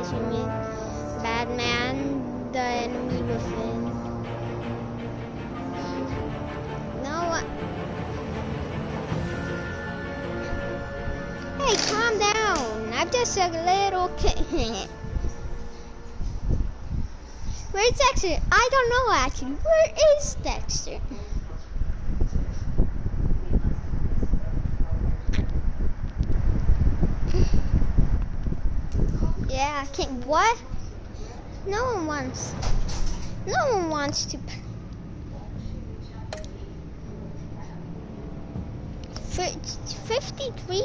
guess you mean Batman, the enemy within. No. Hey, calm down. I'm just a little kid. Where's Dexter? I don't know actually. Where is Dexter? Yeah, I can't. What? No one wants to. 53?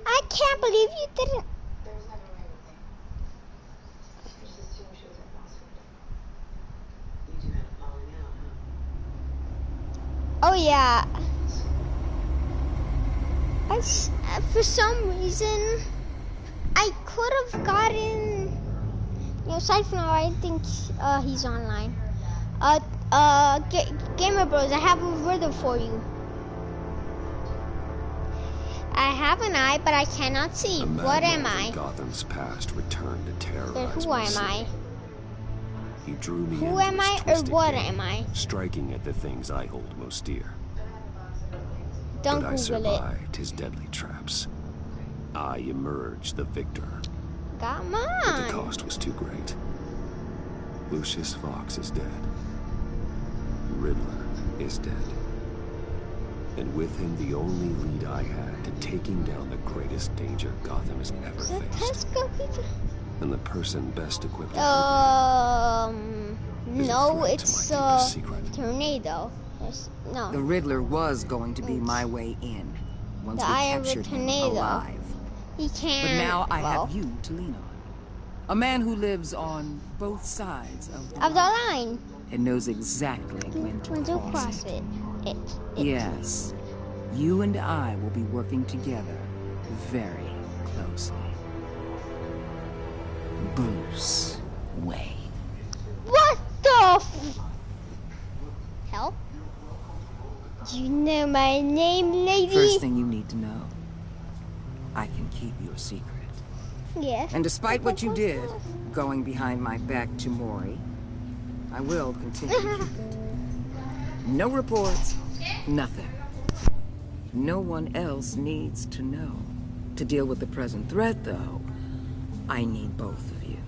I can't believe you didn't. Oh yeah. For some reason, I could have gotten. Aside from I think he's online. Gamer Bros, I have a riddle for you. I have an eye, but I cannot see. What am I? Gotham's past returned to terrorize Who am I? He drew me Who am I or what am I? Striking at the things I hold most dear. Don't but Google I survived his deadly traps. I emerged the victor. Come But on. the cost was too great. Lucius Fox is dead. Riddler is dead. And with him, the only lead I had to taking down the greatest danger Gotham has ever faced. And the person best equipped to help me no, it's a tornado. No. The Riddler was going to be my way in once we captured him alive. He can't. But now I have you to lean on. A man who lives on both sides of the line. And knows exactly when to cross it. It. Yes. You and I will be working together very closely. Bruce Wayne. What the hell? Do you know my name, lady? First thing you need to know, I can keep your secret. Yes. And despite what you did, going behind my back to Maury, I will continue to keep it. No reports, nothing. No one else needs to know. To deal with the present threat, though, I need both of you.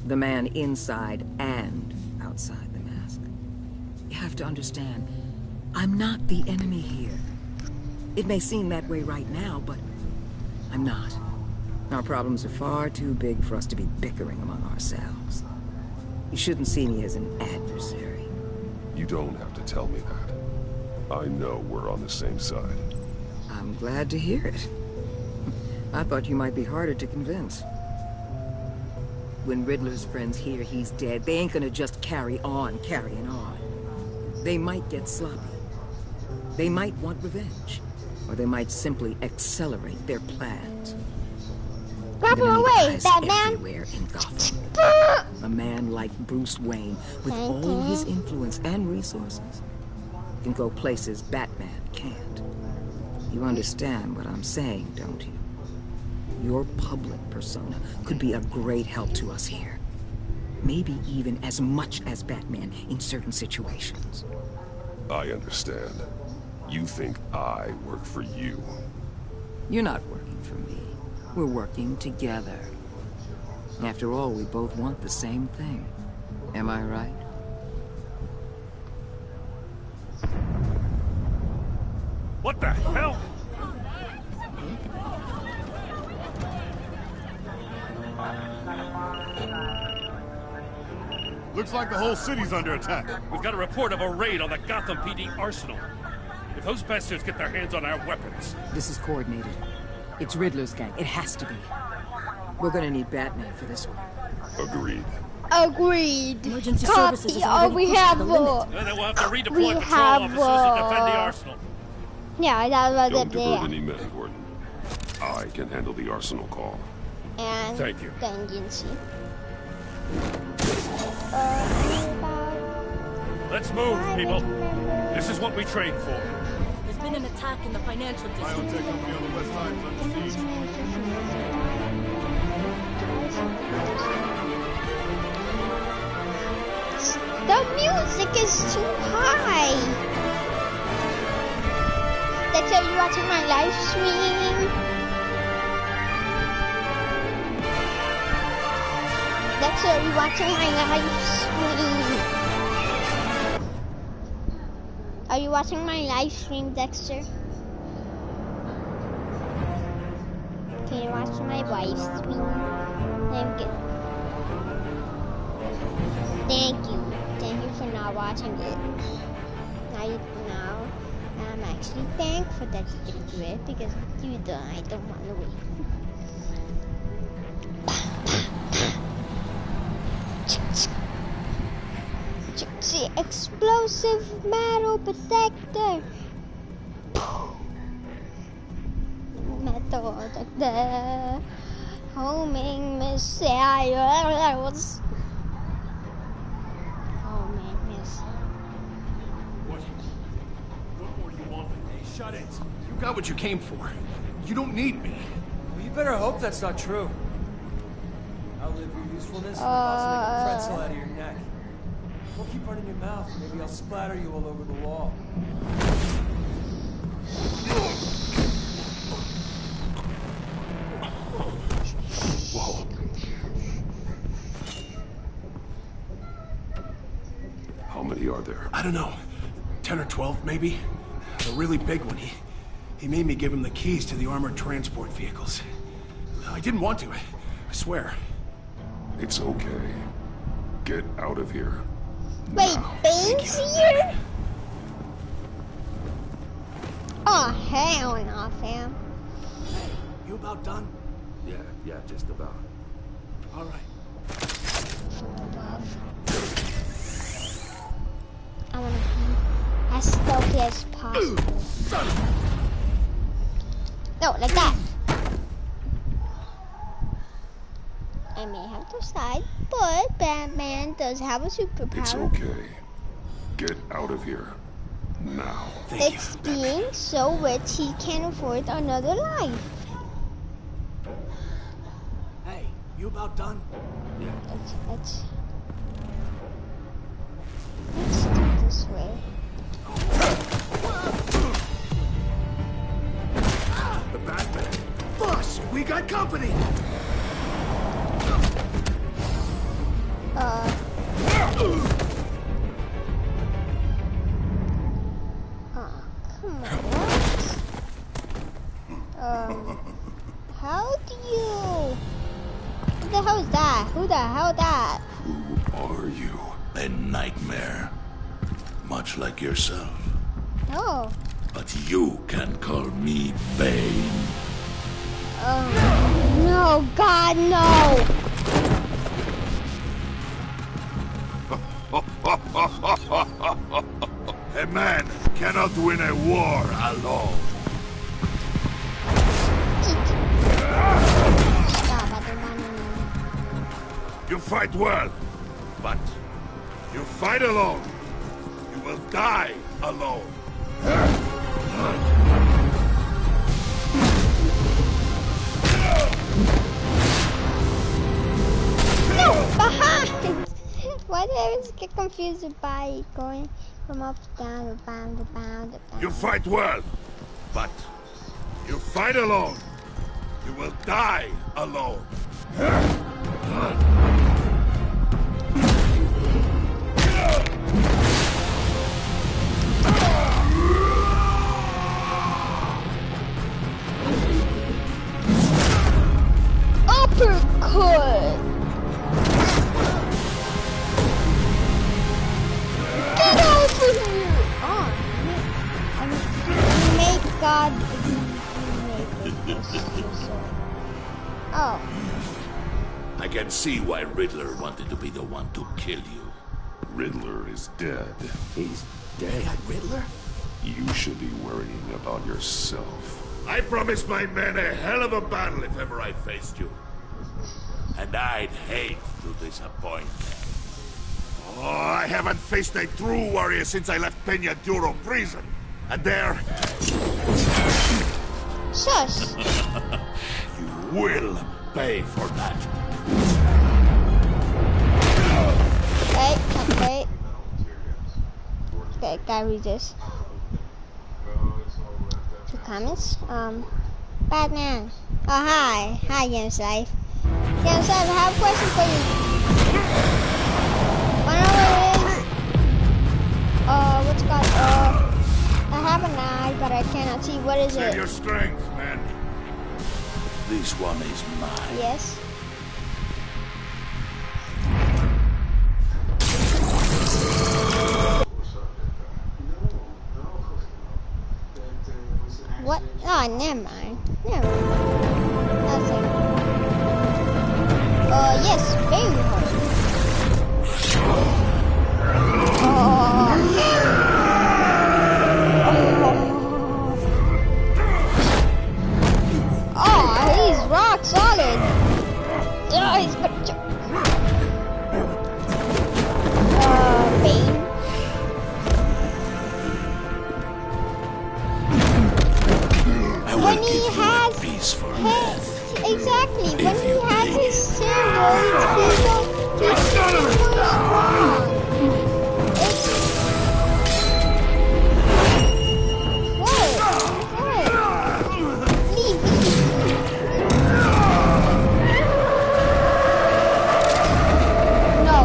The man inside and outside the mask. You have to understand, I'm not the enemy here. It may seem that way right now, but I'm not. Our problems are far too big for us to be bickering among ourselves. You shouldn't see me as an adversary. You don't have to tell me that. I know we're on the same side. I'm glad to hear it. I thought you might be harder to convince. When Riddler's friends hear he's dead, they ain't gonna just carry on carrying on. They might get sloppy. They might want revenge. Or they might simply accelerate their plans. Grab him away, Batman! Everywhere in Gotham. A man like Bruce Wayne, with all his influence and resources, can go places Batman can't. You understand what I'm saying, don't you? Your public persona could be a great help to us here. Maybe even as much as Batman in certain situations. I understand. You think I work for you. You're not working for me. We're working together. After all, we both want the same thing. Am I right? What the hell? Looks like the whole city's under attack. We've got a report of a raid on the Gotham PD arsenal. If those bastards get their hands on our weapons... This is coordinated. It's Riddler's gang. It has to be. We're gonna need Batman for this one. Agreed. Agreed. Emergency services is already we have Then we'll have to redeploy patrol officers to defend the arsenal. Yeah, that was Don't it divert there. any men, Gordon. I can handle the arsenal call. And Thank you. the agency. Let's move, people. This is what we trained for. There's been an attack in the financial district. Biotech company on the west side is under siege. The music is too high. That's how you watching my live stream. That's how you watching my live stream. Are you watching my live stream, Dexter? Can you watch my live stream? Thank you. Thank you. Thank you for not watching it. Now, I'm actually thankful that you didn't do it because you don't. I don't want to wait. The explosive metal protector. Metal protector. Homing missiles. Homing missiles. What more do you want? Hey, shut it. You got what you came for. You don't need me. Well, you better hope that's not true. Outlive your usefulness and also make a pretzel out of your neck. Don't keep running your mouth. Maybe I'll splatter you all over the wall. Whoa. How many are there? I don't know. 10 or 12, maybe? The really big one. He made me give him the keys to the armored transport vehicles. I didn't want to. I swear. It's okay. Get out of here. Wait, Now. Bane's here? Oh, hell no, fam. You about done? Yeah, just about. All right. I want to be as stealthy as possible. No, like that. I may have to slide, but Batman does have a superpower. It's okay. Get out of here. Now. Thank It's you, being so rich he can afford another life. Hey, you about done? Let's do it this way. The Batman. Boss, we got company. Come on. How do you? Who the hell is that? Who the hell is that? Who are you? A nightmare. Much like yourself. Oh. But you can call me Bane. No, God, no. A man cannot win a war alone. Stop, I don't want to. You fight well, but you fight alone. You will die alone. No, behind! Why did I always get confused by going from up, down, to down, to down, to down? You fight well, but you fight alone. You will die alone. Uppercut! Get over here! Oh, may God make Oh. I can see why Riddler wanted to be the one to kill you. Riddler is dead. He's dead. Riddler? You should be worrying about yourself. I promised my men a hell of a battle if ever I faced you. And I'd hate to disappoint them. Oh, I haven't faced a true warrior since I left Peña Duro prison. And there... Shush! You will pay for that. Okay. Okay, gotta read this. 2 comments. Batman. Oh, hi. Hi, Games Life. Games Life, I have a question for you. Wanna know what it is? What's it called? I have an eye, but I cannot see. What is Save it? your strength, man. This one is mine. Yes. What? Oh, never mind. Never mind. Nothing. Yes, very hard. Oh, he's rock solid. Oh, he's got Bane. When he has peaceful exactly when he has his steroids, he's so strong. What? Leave. No.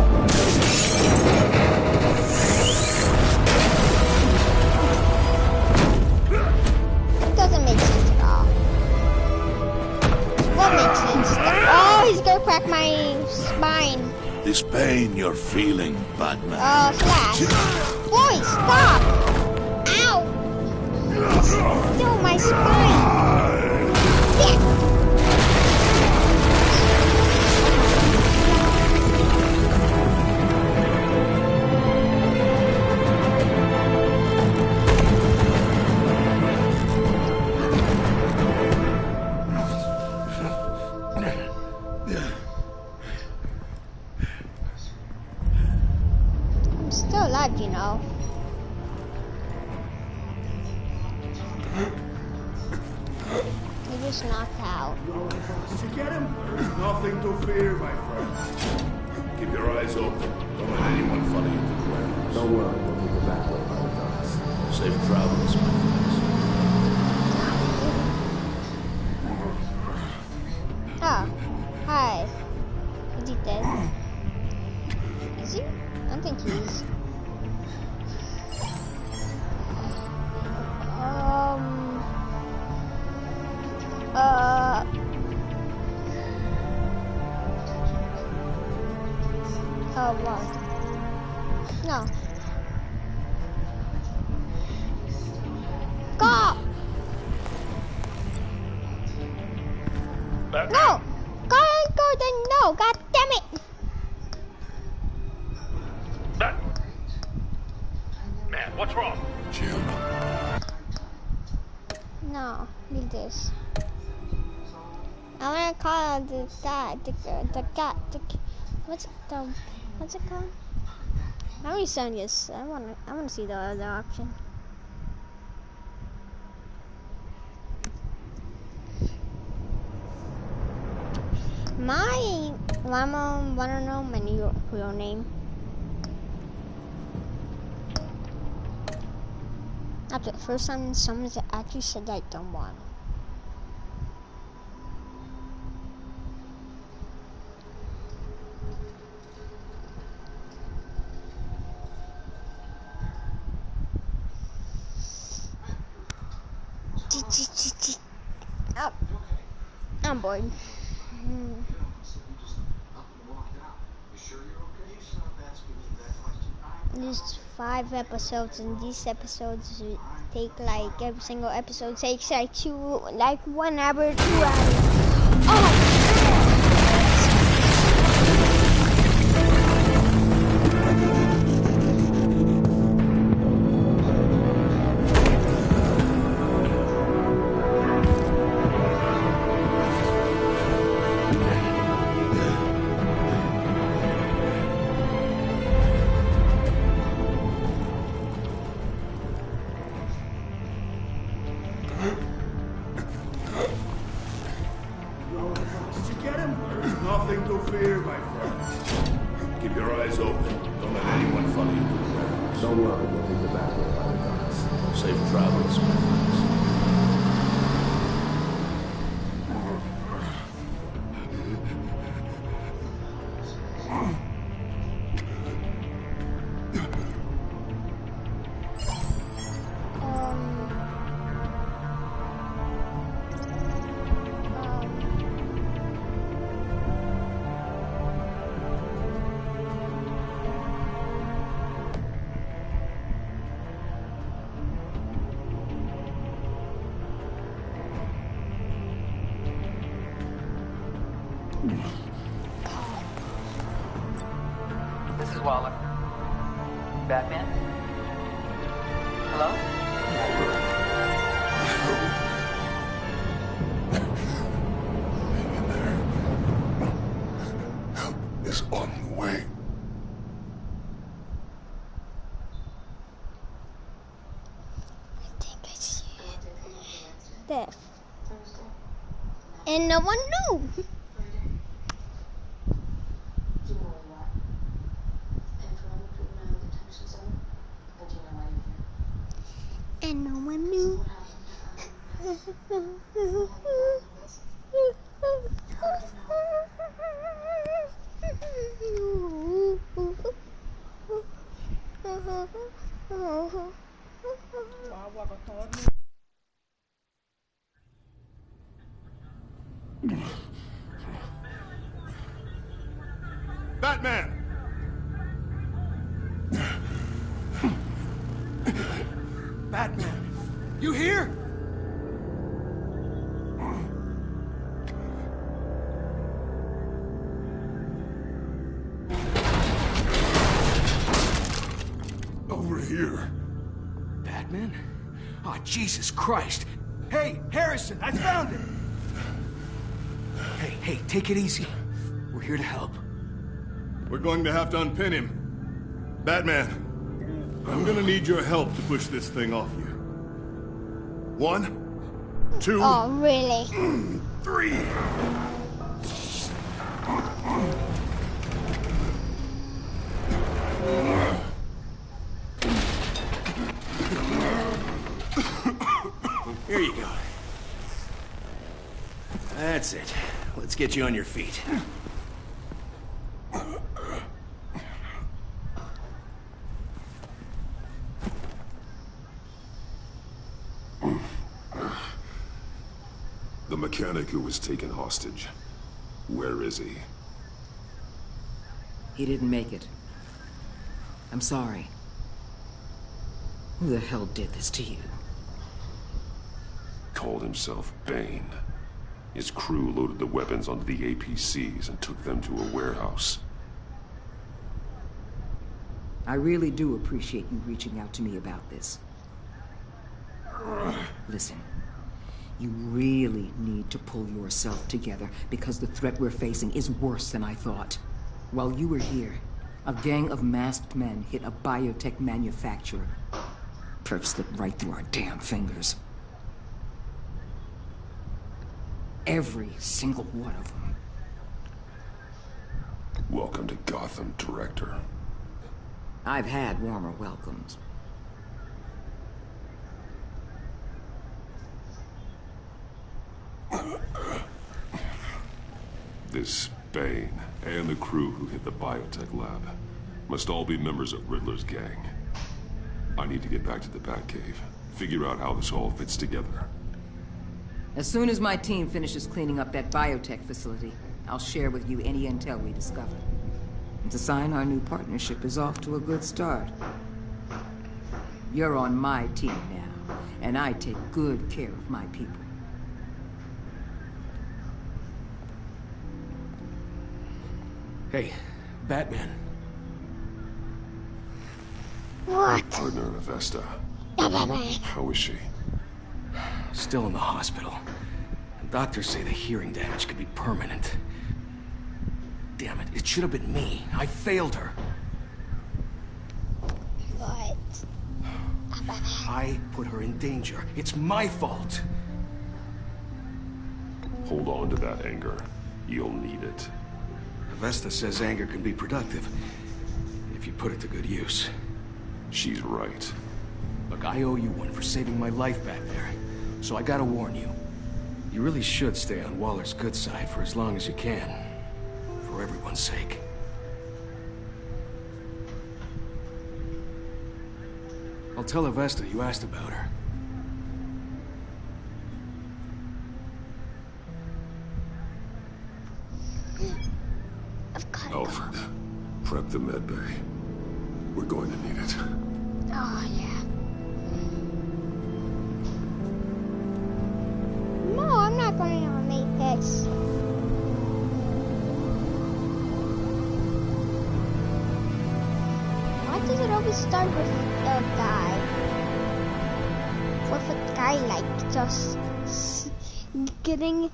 It doesn't make sense at all. What makes sense? Oh, he's gonna crack my spine. This pain you're feeling, Batman. Oh, slash. Boy, stop! Ow! Still my spine. Yeah. I'm still alive, you know. He just knocked out. Did you get him? There's nothing to fear, my friend. Keep your eyes open. Don't let anyone follow you to the warehouse. Don't worry, we'll take it back to our Safe travels, my friends. Oh, hi. Is he dead? Is he? I don't think he is. What? No. Go! No! Go, then no! God damn it! Man, what's wrong? Jim. No, leave this. I wanna call the guy, what's it called? How many son yes? I wanna see the other option. My mama wanna know my real name. After the first time someone actually said that I don't want. Oh, I'm bored. There's 5 episodes, and these episodes take like every single episode takes like 1 hour, 2 hours. Oh! Over here, my friend. Keep your eyes open. Don't let anyone follow you to the warehouse. Don't worry, we'll take the back way by the docks. Safe travels, my friends. This is Waller. Batman? Hello? Help is on the way. I think I see it. There. And no one knew. And no one knew. Batman! Batman! You here? Over here. Batman? Oh, Jesus Christ! Hey, Harrison, I found it! Hey, take it easy. We're here to help. We're going to have to unpin him. Batman, I'm gonna need your help to push this thing off you. 1, 2... Oh, really? 3! Here you go. That's it. Let's get you on your feet. The mechanic who was taken hostage. Where is he? He didn't make it. I'm sorry. Who the hell did this to you? Called himself Bane. His crew loaded the weapons onto the APCs and took them to a warehouse. I really do appreciate you reaching out to me about this. Listen, you really need to pull yourself together because the threat we're facing is worse than I thought. While you were here, a gang of masked men hit a biotech manufacturer. Perf slipped right through our damn fingers. Every single one of them. Welcome to Gotham, Director. I've had warmer welcomes. This Bane and the crew who hit the biotech lab must all be members of Riddler's gang. I need to get back to the Batcave, figure out how this all fits together. As soon as my team finishes cleaning up that biotech facility, I'll share with you any intel we discover. And to sign our new partnership is off to a good start. You're on my team now, and I take good care of my people. Hey, Batman. My partner, Avesta. How is she? Still in the hospital. Doctors say the hearing damage could be permanent. Damn it, it should have been me. I failed her. What? I put her in danger. It's my fault. Hold on to that anger. You'll need it. Vesta says anger can be productive, if you put it to good use. She's right. Look, I owe you one for saving my life back there, so I gotta warn you. You really should stay on Waller's good side for as long as you can. For everyone's sake. I'll tell Avesta you asked about her. I've got to Alfred, prep the med bay. We're going to need it. Oh, yeah. No, I'm not going to make this. Why does it always start with a guy? With a guy like just getting yeah.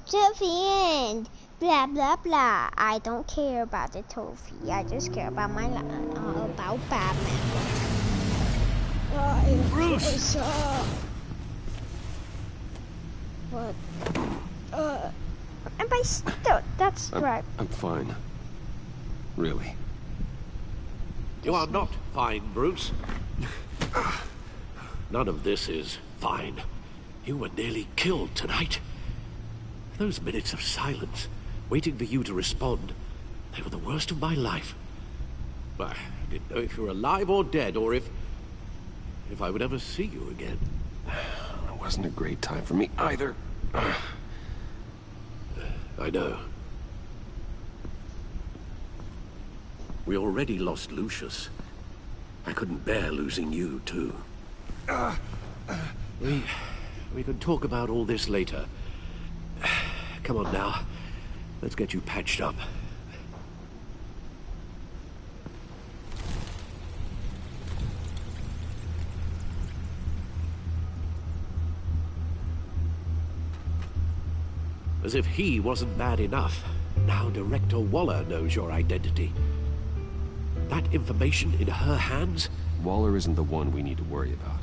To the end. Blah blah blah. I don't care about the trophy. I just care about my about Batman. Bruce. What? Am I still? That's right. I'm fine. Really. You are not fine, Bruce. None of this is fine. You were nearly killed tonight. Those minutes of silence, waiting for you to respond, they were the worst of my life. I didn't know if you were alive or dead, or if I would ever see you again. It wasn't a great time for me either. I know. We already lost Lucius. I couldn't bear losing you, too. We can talk about all this later. Come on now. Let's get you patched up. As if he wasn't bad enough, now Director Waller knows your identity. That information in her hands? Waller isn't the one we need to worry about.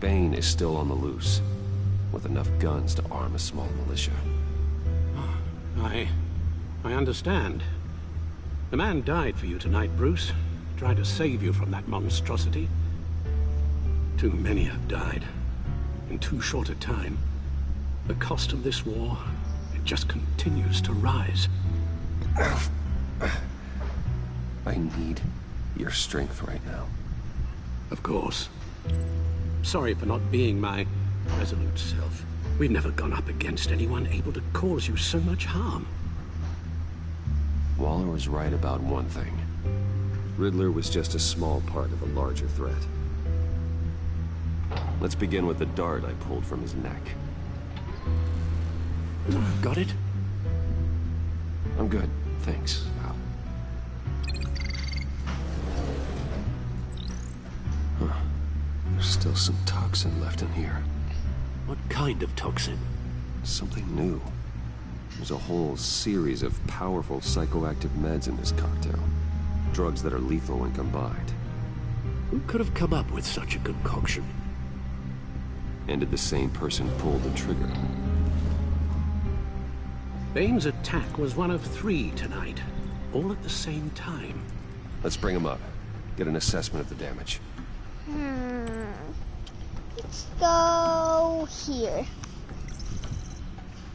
Bane is still on the loose, with enough guns to arm a small militia. I understand. The man died for you tonight, Bruce. Tried to save you from that monstrosity. Too many have died. In too short a time. The cost of this war, it just continues to rise. I need your strength right now. Of course. Sorry for not being my resolute self. We've never gone up against anyone able to cause you so much harm. Waller was right about one thing. Riddler was just a small part of a larger threat. Let's begin with the dart I pulled from his neck. Got it? I'm good, thanks, Al. Huh. There's still some toxin left in here. What kind of toxin? Something new. There's a whole series of powerful psychoactive meds in this cocktail. Drugs that are lethal when combined. Who could have come up with such a concoction? And did the same person pull the trigger? Bane's attack was one of 3 tonight, all at the same time. Let's bring him up. Get an assessment of the damage. Let's go here.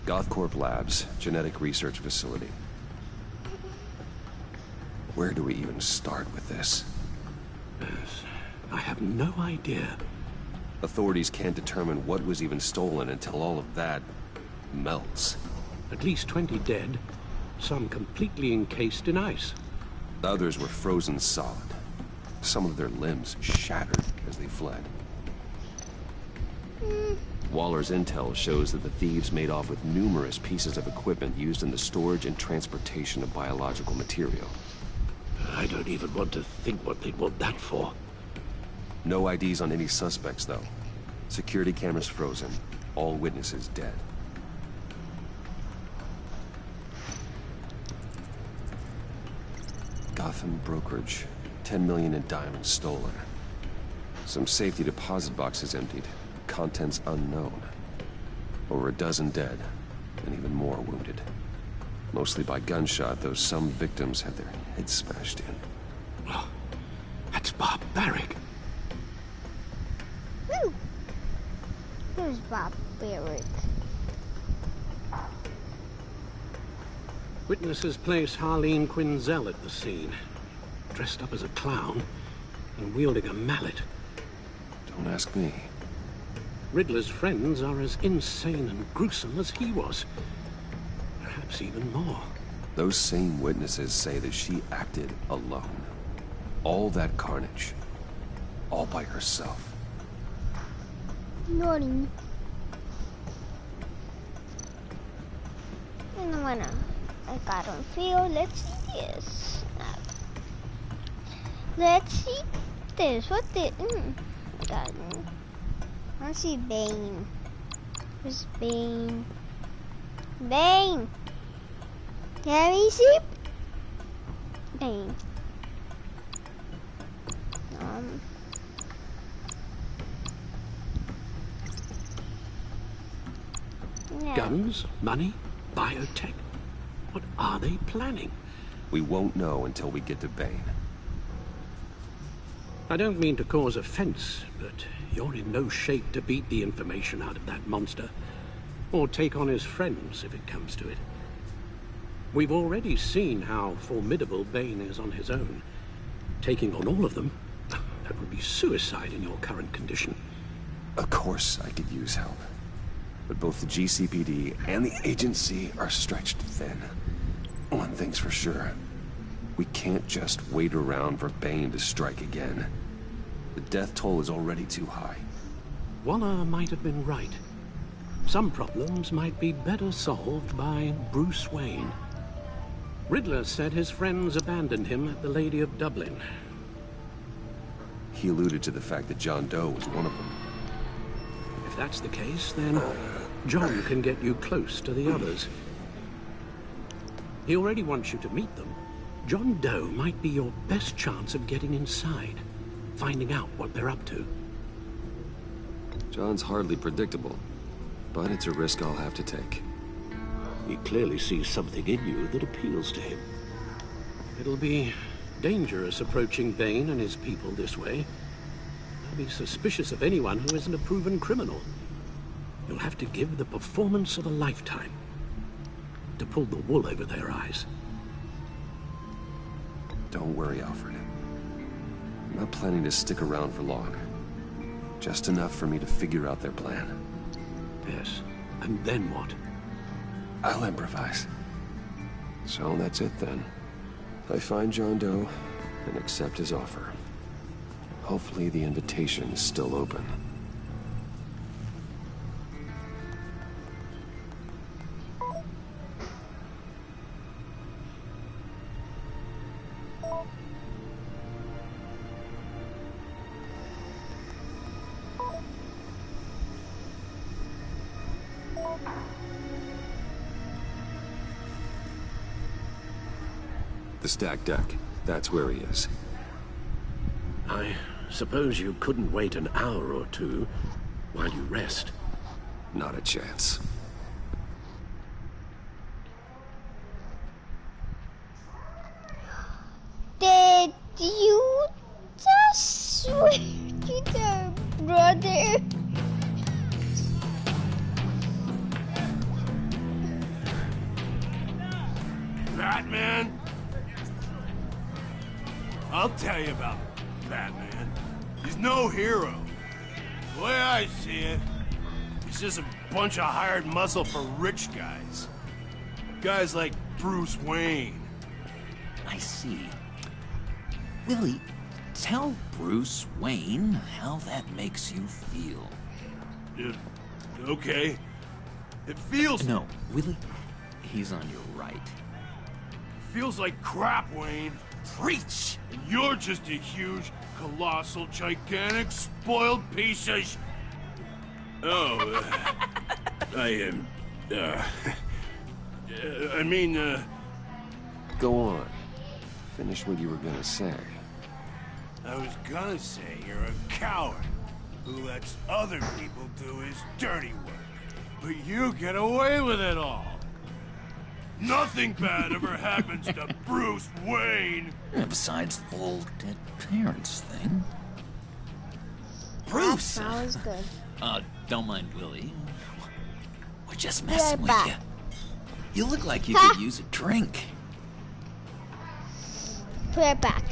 Gothcorp Labs, genetic research facility. Where do we even start with this? Yes, I have no idea. Authorities can't determine what was even stolen until all of that melts. At least 20 dead, some completely encased in ice. The others were frozen solid. Some of their limbs shattered as they fled. Waller's intel shows that the thieves made off with numerous pieces of equipment used in the storage and transportation of biological material. I don't even want to think what they'd want that for. No IDs on any suspects, though. Security cameras frozen. All witnesses dead. Gotham brokerage. 10 million in diamonds stolen. Some safety deposit boxes emptied. Contents unknown. Over a dozen dead. and even more wounded. Mostly by gunshot, though some victims had their heads smashed in. Oh, that's barbaric. Woo! Who's barbaric? Witnesses place Harleen Quinzel at the scene, dressed up as a clown and wielding a mallet. Don't ask me. Riddler's friends are as insane and gruesome as he was. Perhaps even more. Those same witnesses say that she acted alone. All that carnage. All by herself. Naughty. And I don't feel. Let's see this. Let's see this. What the? I see Bane. Where's Bane? Bane! Can we see Bane? No. Guns, money, biotech. What are they planning? We won't know until we get to Bane. I don't mean to cause offense, but you're in no shape to beat the information out of that monster, or take on his friends if it comes to it. We've already seen how formidable Bane is on his own. Taking on all of them, that would be suicide in your current condition. Of course I could use help. But both the GCPD and the agency are stretched thin. One thing's for sure. We can't just wait around for Bane to strike again. The death toll is already too high. Waller might have been right. Some problems might be better solved by Bruce Wayne. Riddler said his friends abandoned him at the Lady of Dublin. He alluded to the fact that John Doe was one of them. If that's the case, then John can get you close to the others. He already wants you to meet them. John Doe might be your best chance of getting inside, finding out what they're up to. John's hardly predictable, but it's a risk I'll have to take. He clearly sees something in you that appeals to him. It'll be dangerous approaching Bane and his people this way. They'll be suspicious of anyone who isn't a proven criminal. You'll have to give the performance of a lifetime to pull the wool over their eyes. Don't worry, Alfred. I'm not planning to stick around for long. Just enough for me to figure out their plan. Yes, and then what? I'll improvise. So that's it then. I find John Doe and accept his offer. Hopefully the invitation is still open. The stacked deck. That's where he is. I suppose you couldn't wait an hour or two while you rest. Not a chance. Did you just switch to the brother? Batman? I'll tell you about Batman. He's no hero. The way I see it, he's just a bunch of hired muscle for rich guys. Guys like Bruce Wayne. I see. Willie, tell Bruce Wayne how that makes you feel. Okay. It feels... No, Willie, he's on your right. Feels like crap, Wayne. Preach! And you're just a huge, colossal, gigantic, spoiled piece of Oh, I am, I mean, Go on. Finish what you were gonna say. I was gonna say you're a coward who lets other people do his dirty work. But you get away with it all. Nothing bad ever happens to Bruce Wayne. Yeah, besides the whole dead parents thing. Bruce! That was good. Don't mind Willie. We're just Be messing right with back. you. You look like you could use a drink. Be right back.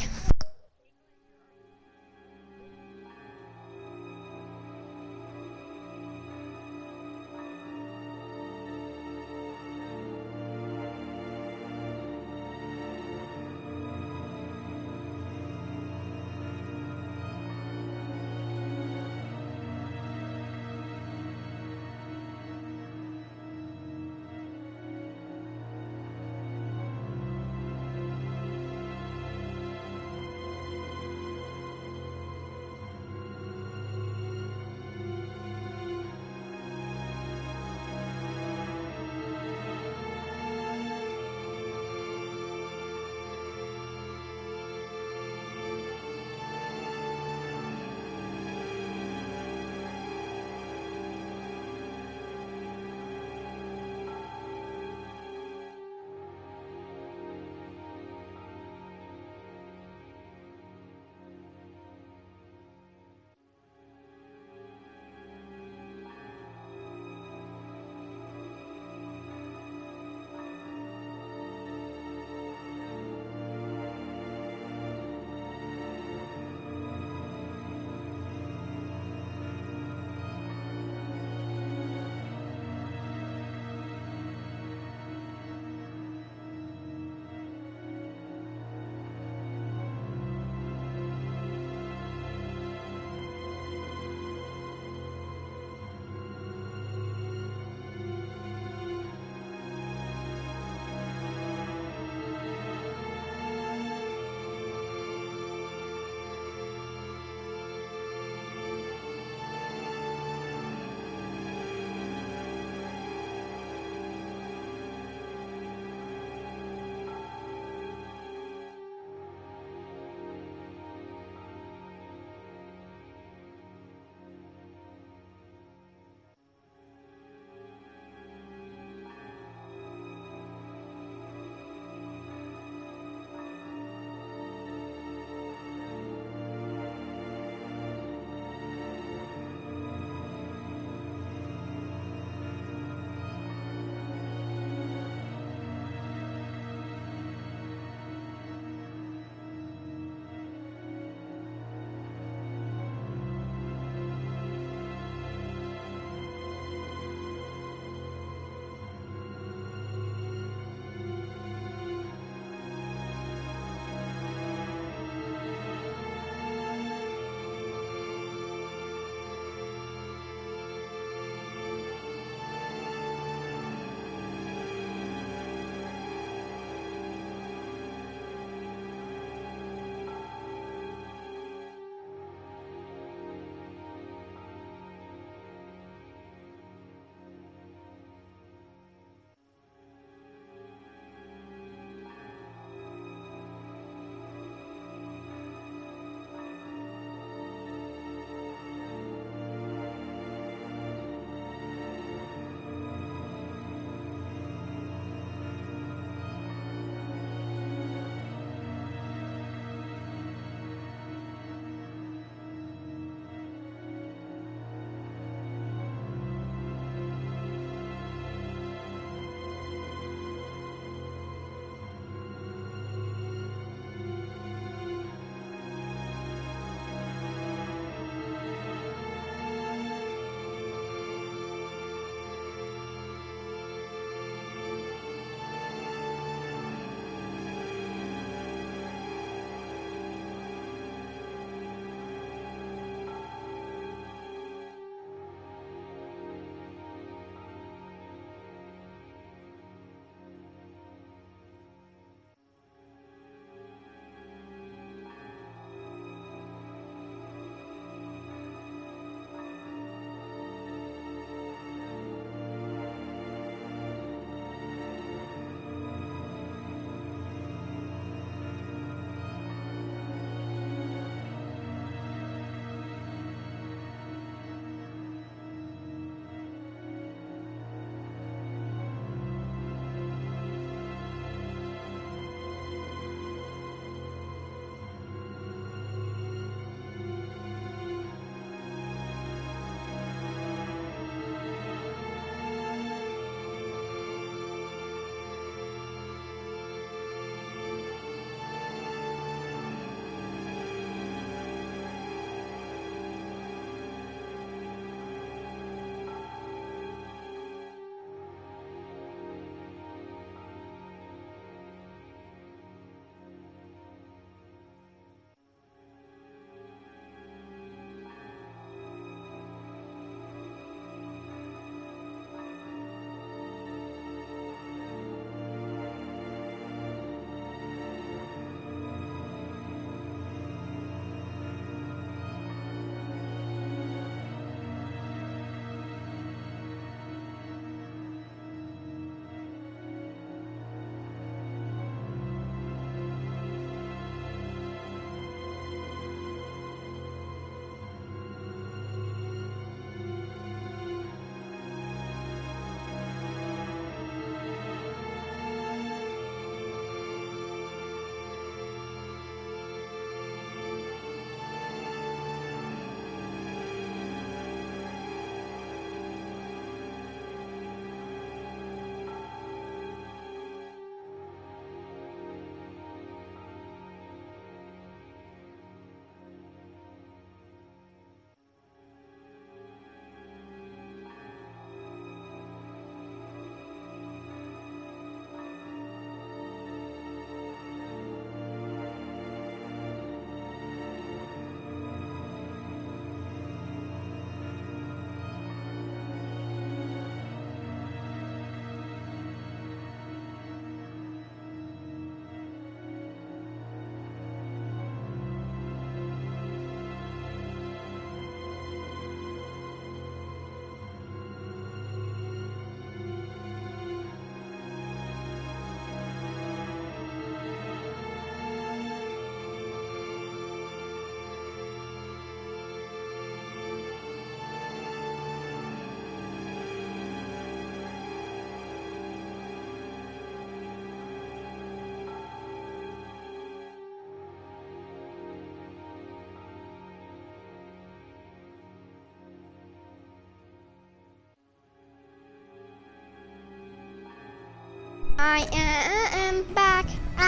I am back. What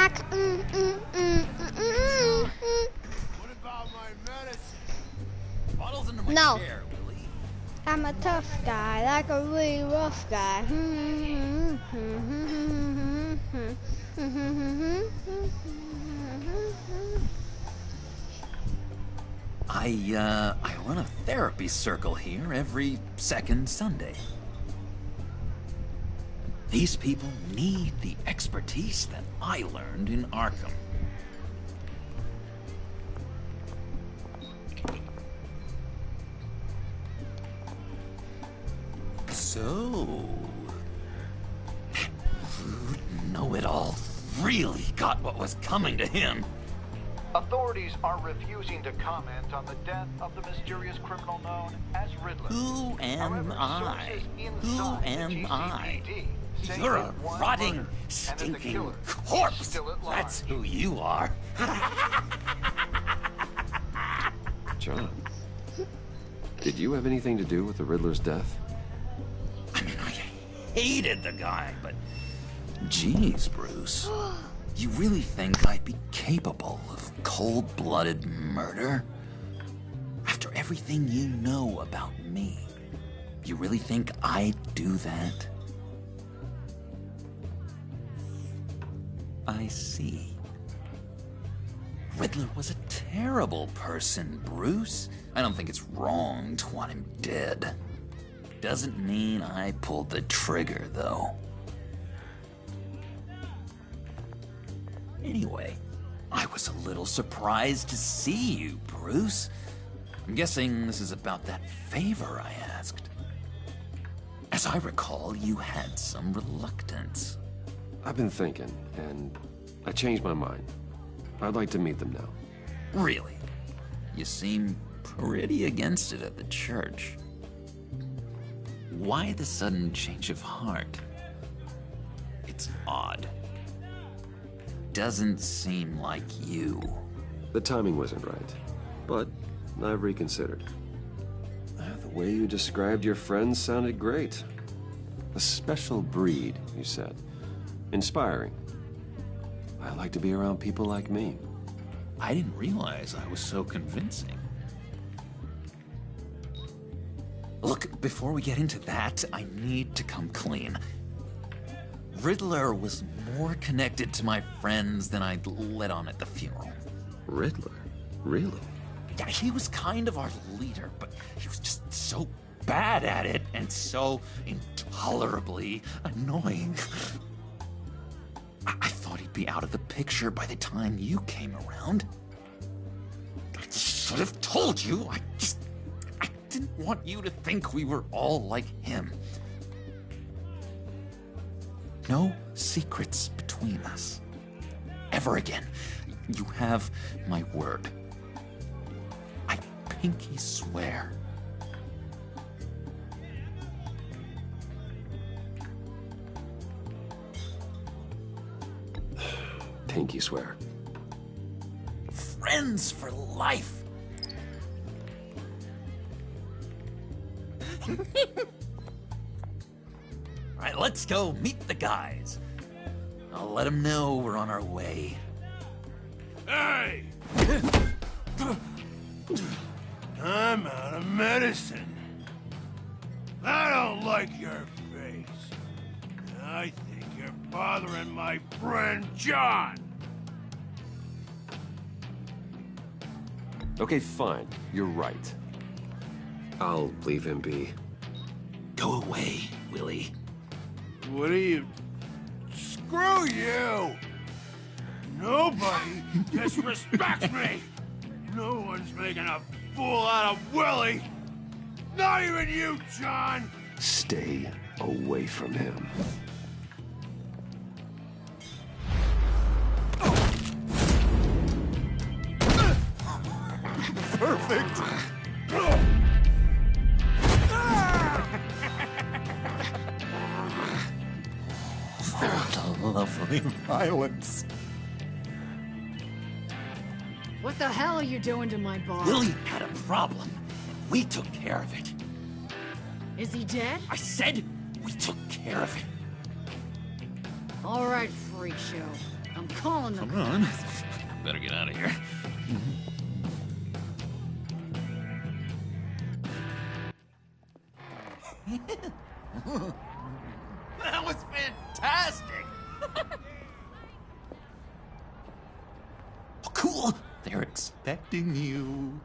about my medicine? Bottles under my No. chair, Willie. I'm a tough guy, like a really rough guy. I run a therapy circle here every second Sunday. These people need the expertise that I learned in Arkham. So, that rude know-it-all really got what was coming to him. Authorities are refusing to comment on the death of the mysterious criminal known as Riddler. Who am I? Who am I? say You're a that one rotting, murder, and that the stinking killer is corpse. still at large. That's who you are. John, did you have anything to do with the Riddler's death? I mean, I hated the guy, but... Jeez, Bruce. You really think I'd be capable of cold-blooded murder? After everything you know about me, you really think I'd do that? I see. Riddler was a terrible person, Bruce. I don't think it's wrong to want him dead. Doesn't mean I pulled the trigger, though. Anyway, I was a little surprised to see you, Bruce. I'm guessing this is about that favor I asked. As I recall, you had some reluctance. I've been thinking, and I changed my mind. I'd like to meet them now. Really? You seem pretty against it at the church. Why the sudden change of heart? It's odd. Doesn't seem like you. The timing wasn't right, but I've reconsidered. The way you described your friends sounded great. A special breed, you said. Inspiring. I like to be around people like me. I didn't realize I was so convincing. Look, before we get into that, I need to come clean. Riddler was more connected to my friends than I'd let on at the funeral. Riddler? Really? Yeah, he was kind of our leader, but he was just so bad at it and so intolerably annoying. I thought he'd be out of the picture by the time you came around. I should have told you. I didn't want you to think we were all like him. No secrets between us. Ever again. You have my word. I pinky swear. Pinky swear. Friends for life. All right, let's go meet the guys. I'll let them know we're on our way. Hey! I'm out of medicine. I don't like your face. I think you're bothering my friend John. Okay, fine. You're right. I'll leave him be. Go away, Willie. What are you... Screw you! Nobody disrespects me! No one's making a fool out of Willie! Not even you, John! Stay away from him. Perfect! Lovely violence. What the hell are you doing to my bar? Willie had a problem. We took care of it. Is he dead? I said we took care of it. All right, freak show. I'm calling the Come on. Better get out of here. That was fantastic! Oh, cool! They're expecting you.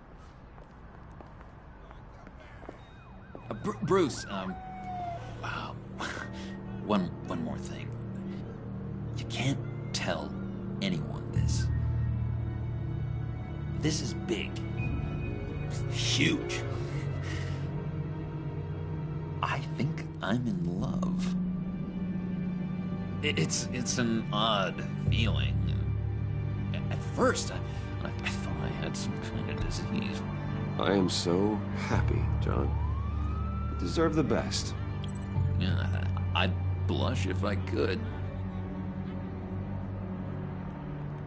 Bruce, one more thing. You can't tell anyone this. This is big. Huge. I think I'm in love. It's an odd feeling. At first, I thought I had some kind of disease. I am so happy, John. You deserve the best. Yeah, I'd blush if I could.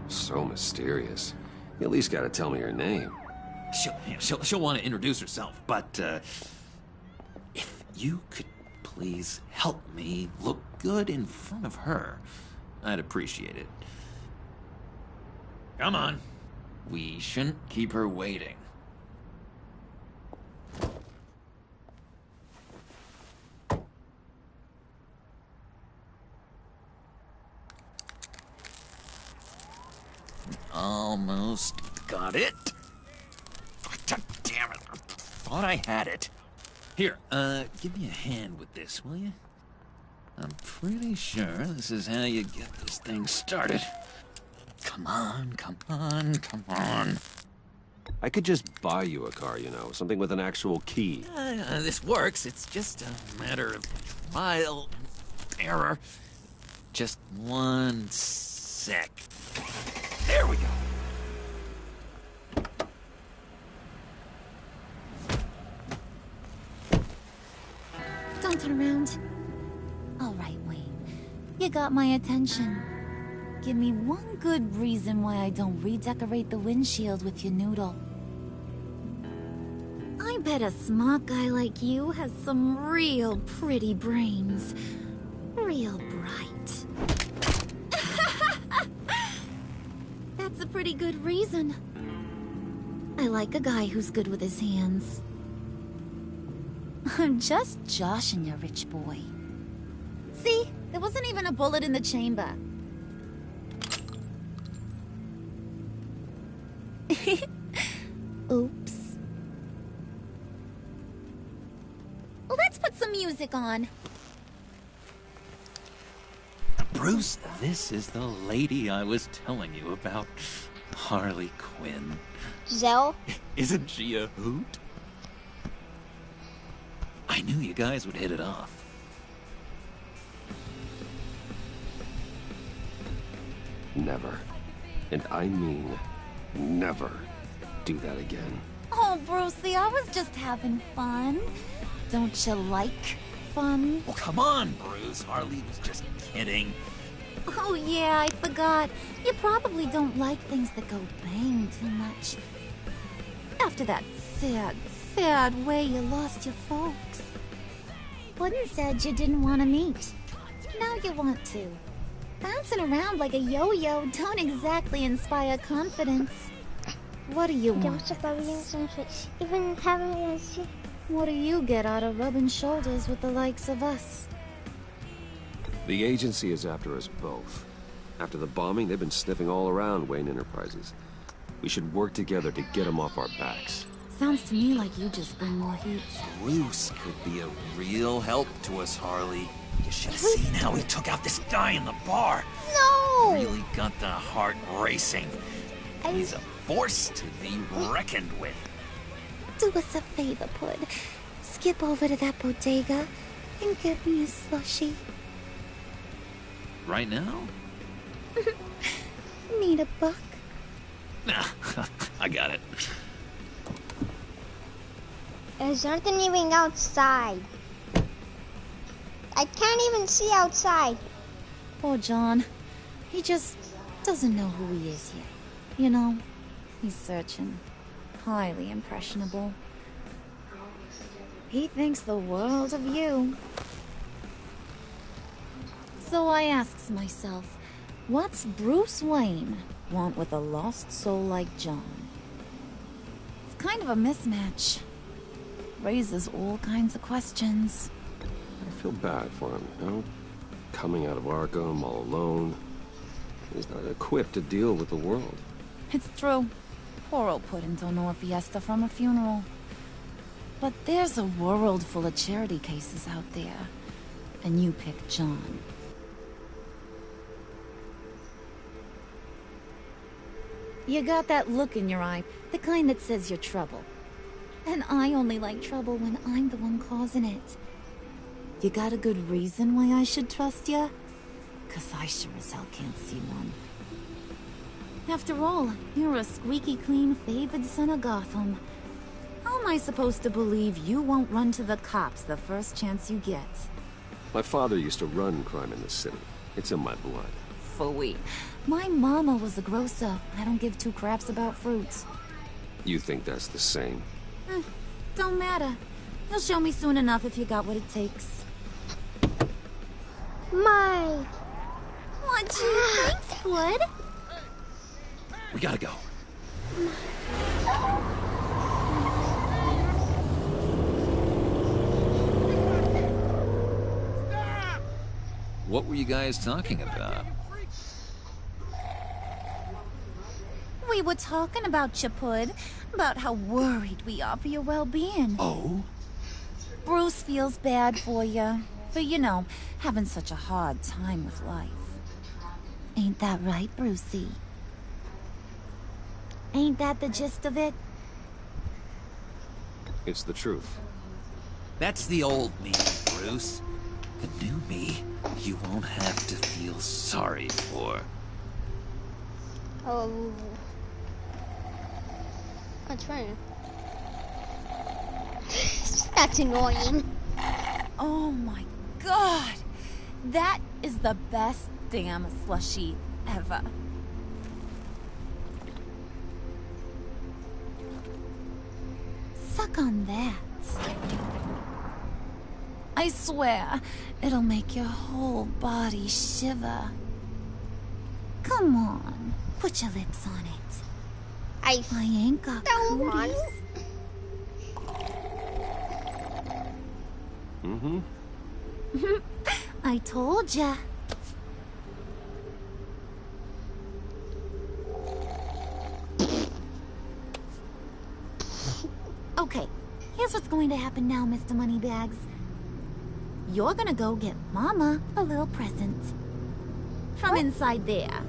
So mysterious. You at least gotta tell me her name. She'll want to introduce herself, but if you could please help me look good in front of her, I'd appreciate it. Come on. We shouldn't keep her waiting. Almost got it. God damn it. I thought I had it. Here, give me a hand with this, will you? I'm pretty sure this is how you get this thing started. Come on, come on, come on. I could just buy you a car, you know, something with an actual key. This works. It's just a matter of trial and error. Just one sec. There we go. Don't turn around. All right, Wayne. You got my attention. Give me one good reason why I don't redecorate the windshield with your noodle. I bet a smart guy like you has some real pretty brains. Real bright. That's a pretty good reason. I like a guy who's good with his hands. I'm just joshing you, rich boy. See? There wasn't even a bullet in the chamber. Oops. Well, let's put some music on. Bruce, this is the lady I was telling you about. Harley Quinn. Zell? Isn't she a hoot? I knew you guys would hit it off. Never. And I mean never do that again. Oh, Brucey, I was just having fun. Don't you like fun? Well, come on, Bruce. Harley was just kidding. Oh, yeah, I forgot. You probably don't like things that go bang too much. After that sad way you lost your folks. Wooden said you didn't want to meet. Now you want to. Bouncing around like a yo-yo don't exactly inspire confidence. What do you want? Even having What do you get out of rubbing shoulders with the likes of us? The agency is after us both. After the bombing, they've been sniffing all around Wayne Enterprises. We should work together to get them off our backs. Sounds to me like you just bring more heat. Bruce could be a real help to us, Harley. You should have seen how he took out this guy in the bar. No! Really got the heart racing. He's a force to be reckoned with. Do us a favor, Pud. Skip over to that bodega and get me a slushie. Right now? Need a buck? Nah, I got it. There's nothing even outside. I can't even see outside. Poor John. He just doesn't know who he is yet. You know, he's searching. Highly impressionable. He thinks the world of you. So I asks myself, what's Bruce Wayne want with a lost soul like John? It's kind of a mismatch. Raises all kinds of questions. I feel bad for him, you know? Coming out of Arkham all alone. He's not equipped to deal with the world. It's true. Poor old Puddin' don't know a fiesta from a funeral. But there's a world full of charity cases out there. And you pick John. You got that look in your eye, the kind that says you're trouble. And I only like trouble when I'm the one causing it. You got a good reason why I should trust you? 'Cause I sure as hell can't see one. After all, you're a squeaky clean favored son of Gotham. How am I supposed to believe you won't run to the cops the first chance you get? My father used to run crime in the city. It's in my blood. Phooey. My mama was a grocer. I don't give two craps about fruits. You think that's the same? Don't matter. You'll show me soon enough if you got what it takes. Mike! What, gee, thanks, Wood. We gotta go. What were you guys talking about? We were talking about you, Pud. About how worried we are for your well-being. Oh? Bruce feels bad for you. For, you know, having such a hard time with life. Ain't that right, Brucey? Ain't that the gist of it? It's the truth. That's the old me, Bruce. The new me, you won't have to feel sorry for. Oh. That's fine. That's annoying. Oh my god! That is the best damn slushie ever. Suck on that. I swear, it'll make your whole body shiver. Come on, put your lips on it. I ain't got cooties. Mm-hmm. I told ya. Okay, here's what's going to happen now, Mr. Moneybags. You're gonna go get Mama a little present. From inside there.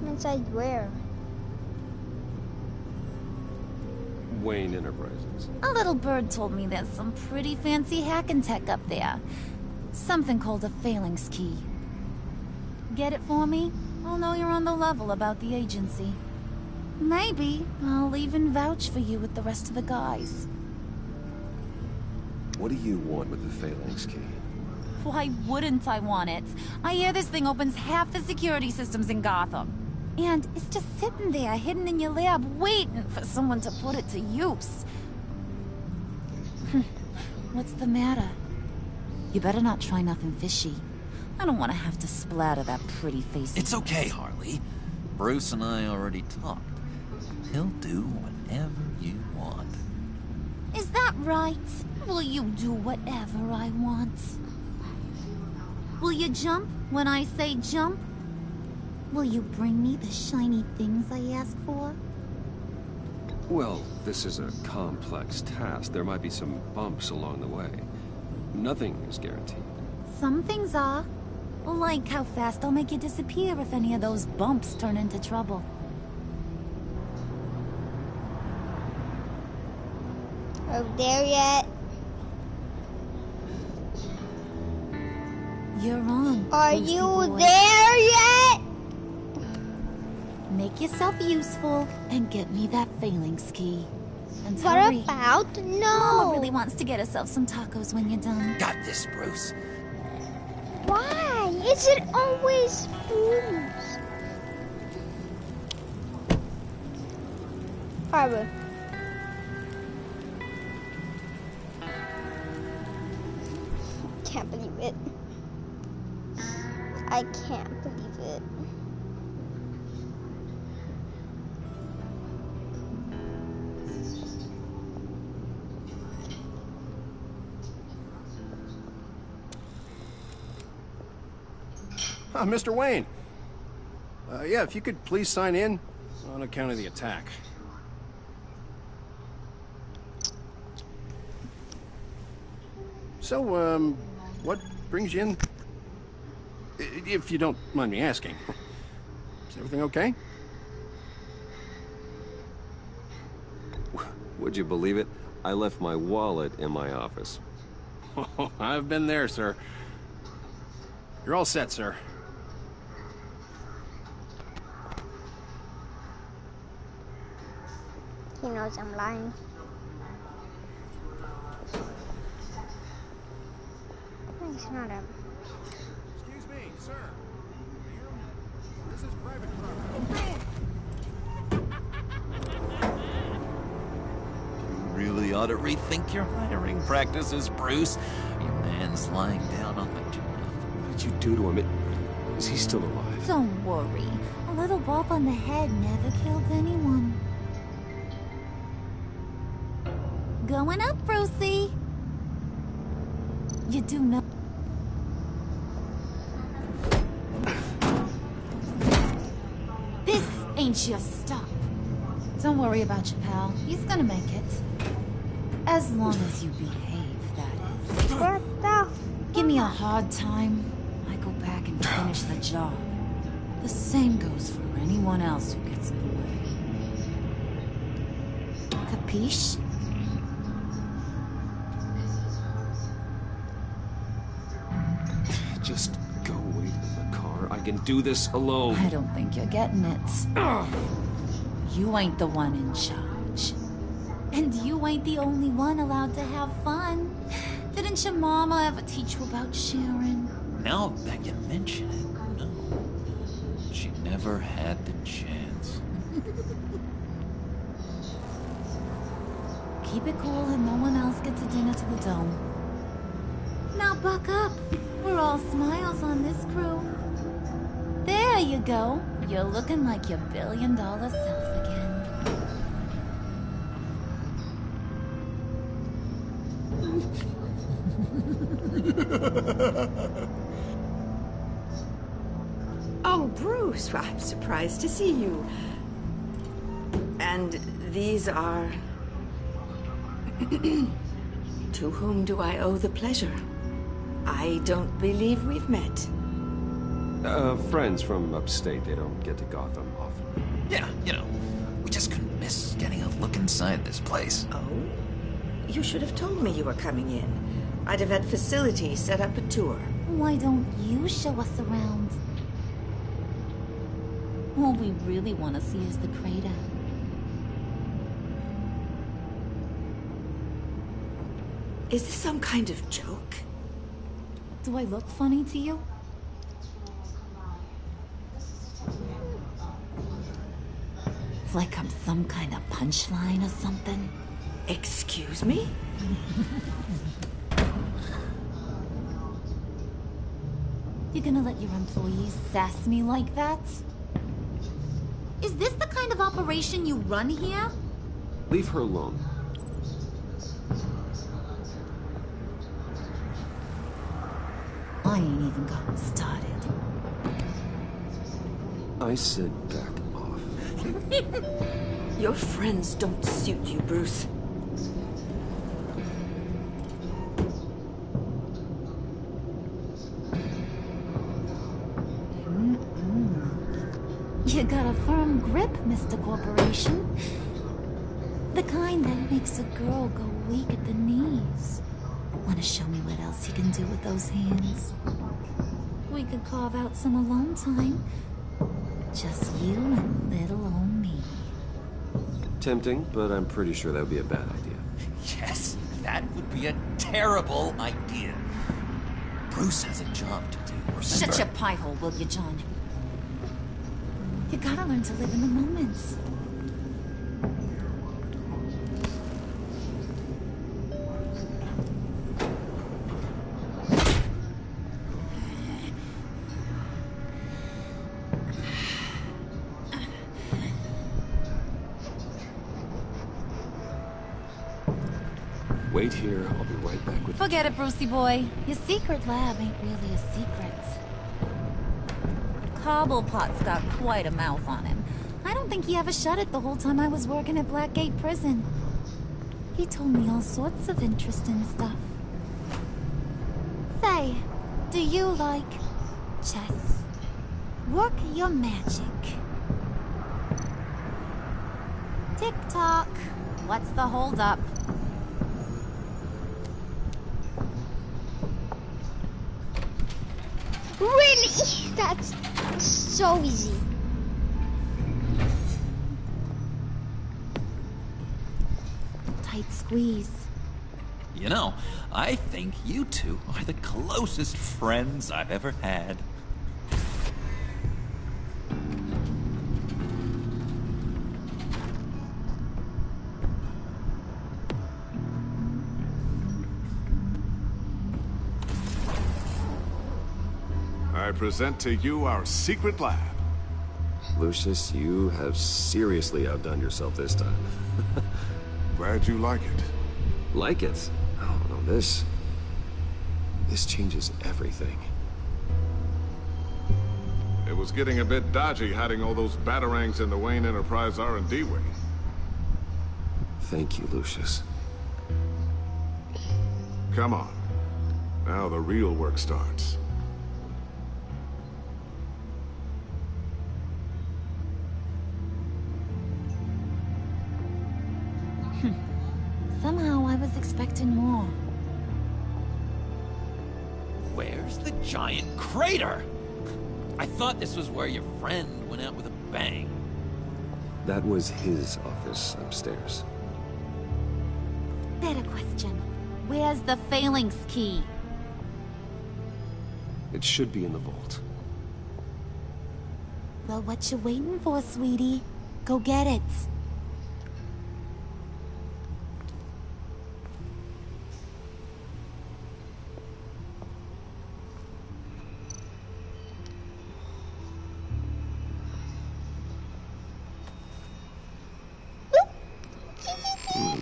Inside where? Wayne Enterprises. A little bird told me there's some pretty fancy hacking tech up there. Something called a phalanx key. Get it for me? I'll know you're on the level about the agency. Maybe I'll even vouch for you with the rest of the guys. What do you want with the phalanx key? Why wouldn't I want it? I hear this thing opens half the security systems in Gotham. And it's just sitting there, hidden in your lab, waiting for someone to put it to use. What's the matter? You better not try nothing fishy. I don't want to have to splatter that pretty face. It's okay, Harley. Bruce and I already talked. He'll do whatever you want. Is that right? Will you do whatever I want? Will you jump when I say jump? Will you bring me the shiny things I ask for? Well, this is a complex task. There might be some bumps along the way. Nothing is guaranteed. Some things are. Like how fast I'll make you disappear if any of those bumps turn into trouble. Are we there yet? You're on. Are Toasty you boy. there yet? Make yourself useful and get me that phalanx key. And What hurry. about? No. Mama really wants to get herself some tacos when you're done. Got this, Bruce. Why is it always booze? Probably. Can't believe it. I can't believe it. Mr. Wayne. Yeah, if you could please sign in on account of the attack. So, what brings you in? If you don't mind me asking. Is everything okay? Would you believe it? I left my wallet in my office. Oh, I've been there, sir. You're all set, sir. He knows I'm lying. It's not him. Excuse me, sir. This is private property. You really ought to rethink your hiring practices, Bruce. Your man's lying down on the job. What did you do to him? Is he still alive? Don't worry. A little bump on the head never killed anyone. Going up, Brucey. You do know. This ain't your stop. Don't worry about your pal. He's gonna make it. As long as you behave, that is. What the? Give me a hard time, I go back and finish the job. The same goes for anyone else who gets in the way. Capiche? Just go wait in the car. I can do this alone. I don't think you're getting it. You ain't the one in charge. And you ain't the only one allowed to have fun. Didn't your mama ever teach you about sharing? Now that you mention it, no. She never had the chance. Keep it cool and no one else gets a dinner to the dome. Now buck up. We're all smiles on this crew. There you go. You're looking like your billion-dollar self again. Oh, Bruce, I'm surprised to see you. And these are... To whom do I owe the pleasure? I don't believe we've met. Friends from upstate. They don't get to Gotham often. Yeah, you know, we just couldn't miss getting a look inside this place. Oh? You should have told me you were coming in. I'd have had facilities set up a tour. Why don't you show us around? All we really want to see is the crater. Is this some kind of joke? Do I look funny to you? Like I'm some kind of punchline or something? Excuse me? You gonna let your employees sass me like that? Is this the kind of operation you run here? Leave her alone. I ain't even gotten started. I said back off. Your friends don't suit you, Bruce. You got a firm grip, Mr. Corporation. The kind that makes a girl go weak at the knees. Wanna show me what else you can do with those hands? We could carve out some alone time. Just you and little old me. Tempting, but I'm pretty sure that would be a bad idea. Yes, that would be a terrible idea. Bruce has a job to do. Remember? Shut your pie hole, will you, John? You gotta learn to live in the moment. Wait here, I'll be right back with Forget it, Brucey boy. Your secret lab ain't really a secret. Cobblepot's got quite a mouth on him. I don't think he ever shut it the whole time I was working at Blackgate Prison. He told me all sorts of interesting stuff. Say, do you like chess? Work your magic. Tick-tock. What's the holdup? Really? That's so easy. Tight squeeze. You know, I think you two are the closest friends I've ever had. I present to you our secret lab. Lucius, you have seriously outdone yourself this time. Glad you like it. Like it? Oh, no, this changes everything. It was getting a bit dodgy hiding all those batarangs in the Wayne Enterprise R&D wing. Thank you, Lucius. Come on. Now the real work starts. Somehow I was expecting more. Where's the giant crater? I thought this was where your friend went out with a bang. That was his office upstairs. Better question. Where's the phalanx key? It should be in the vault. Well, what you waiting for, sweetie? Go get it.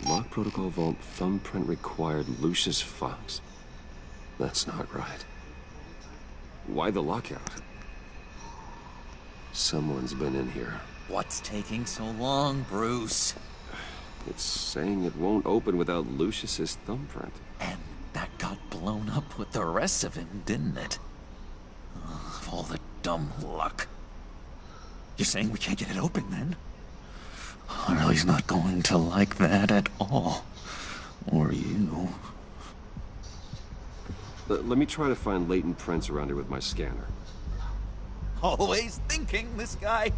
Lock protocol vault thumbprint required Lucius Fox. That's not right. Why the lockout? Someone's been in here. What's taking so long, Bruce? It's saying it won't open without Lucius's thumbprint. And that got blown up with the rest of him, didn't it? Of all the dumb luck. You're saying we can't get it open, then? Harley's not going to like that at all. Or you. Let me try to find latent prints around here with my scanner. Always thinking, this guy.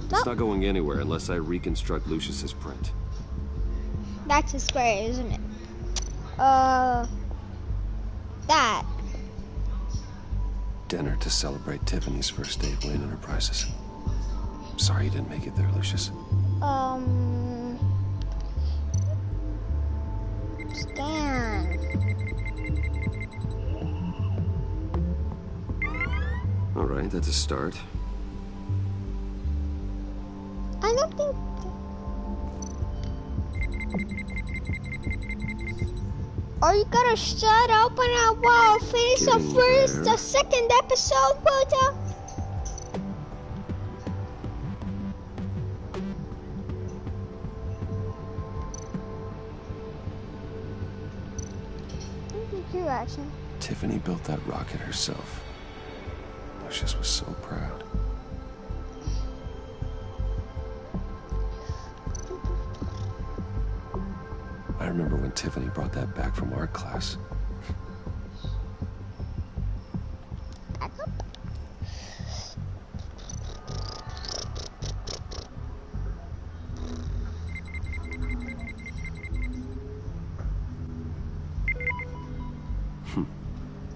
It's not going anywhere unless I reconstruct Lucius's print. That's a square, isn't it? That. Dinner to celebrate Tiffany's first day at Wayne Enterprises. Sorry you didn't make it there, Lucius. Scan. All right, that's a start. I don't think... Are you gonna shut up and I will finish the second episode, Walter? Your action. Tiffany built that rocket herself. Lucius was so proud. I remember when Tiffany brought that back from art class. Back up.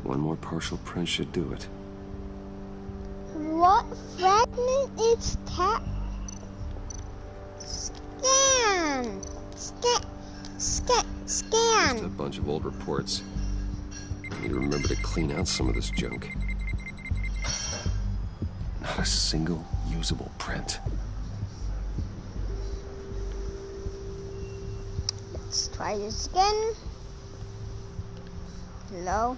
One more partial print should do it. What fragment is that? Scan. Scan. Just a bunch of old reports. I need to remember to clean out some of this junk. Not a single usable print. try this again. Hello.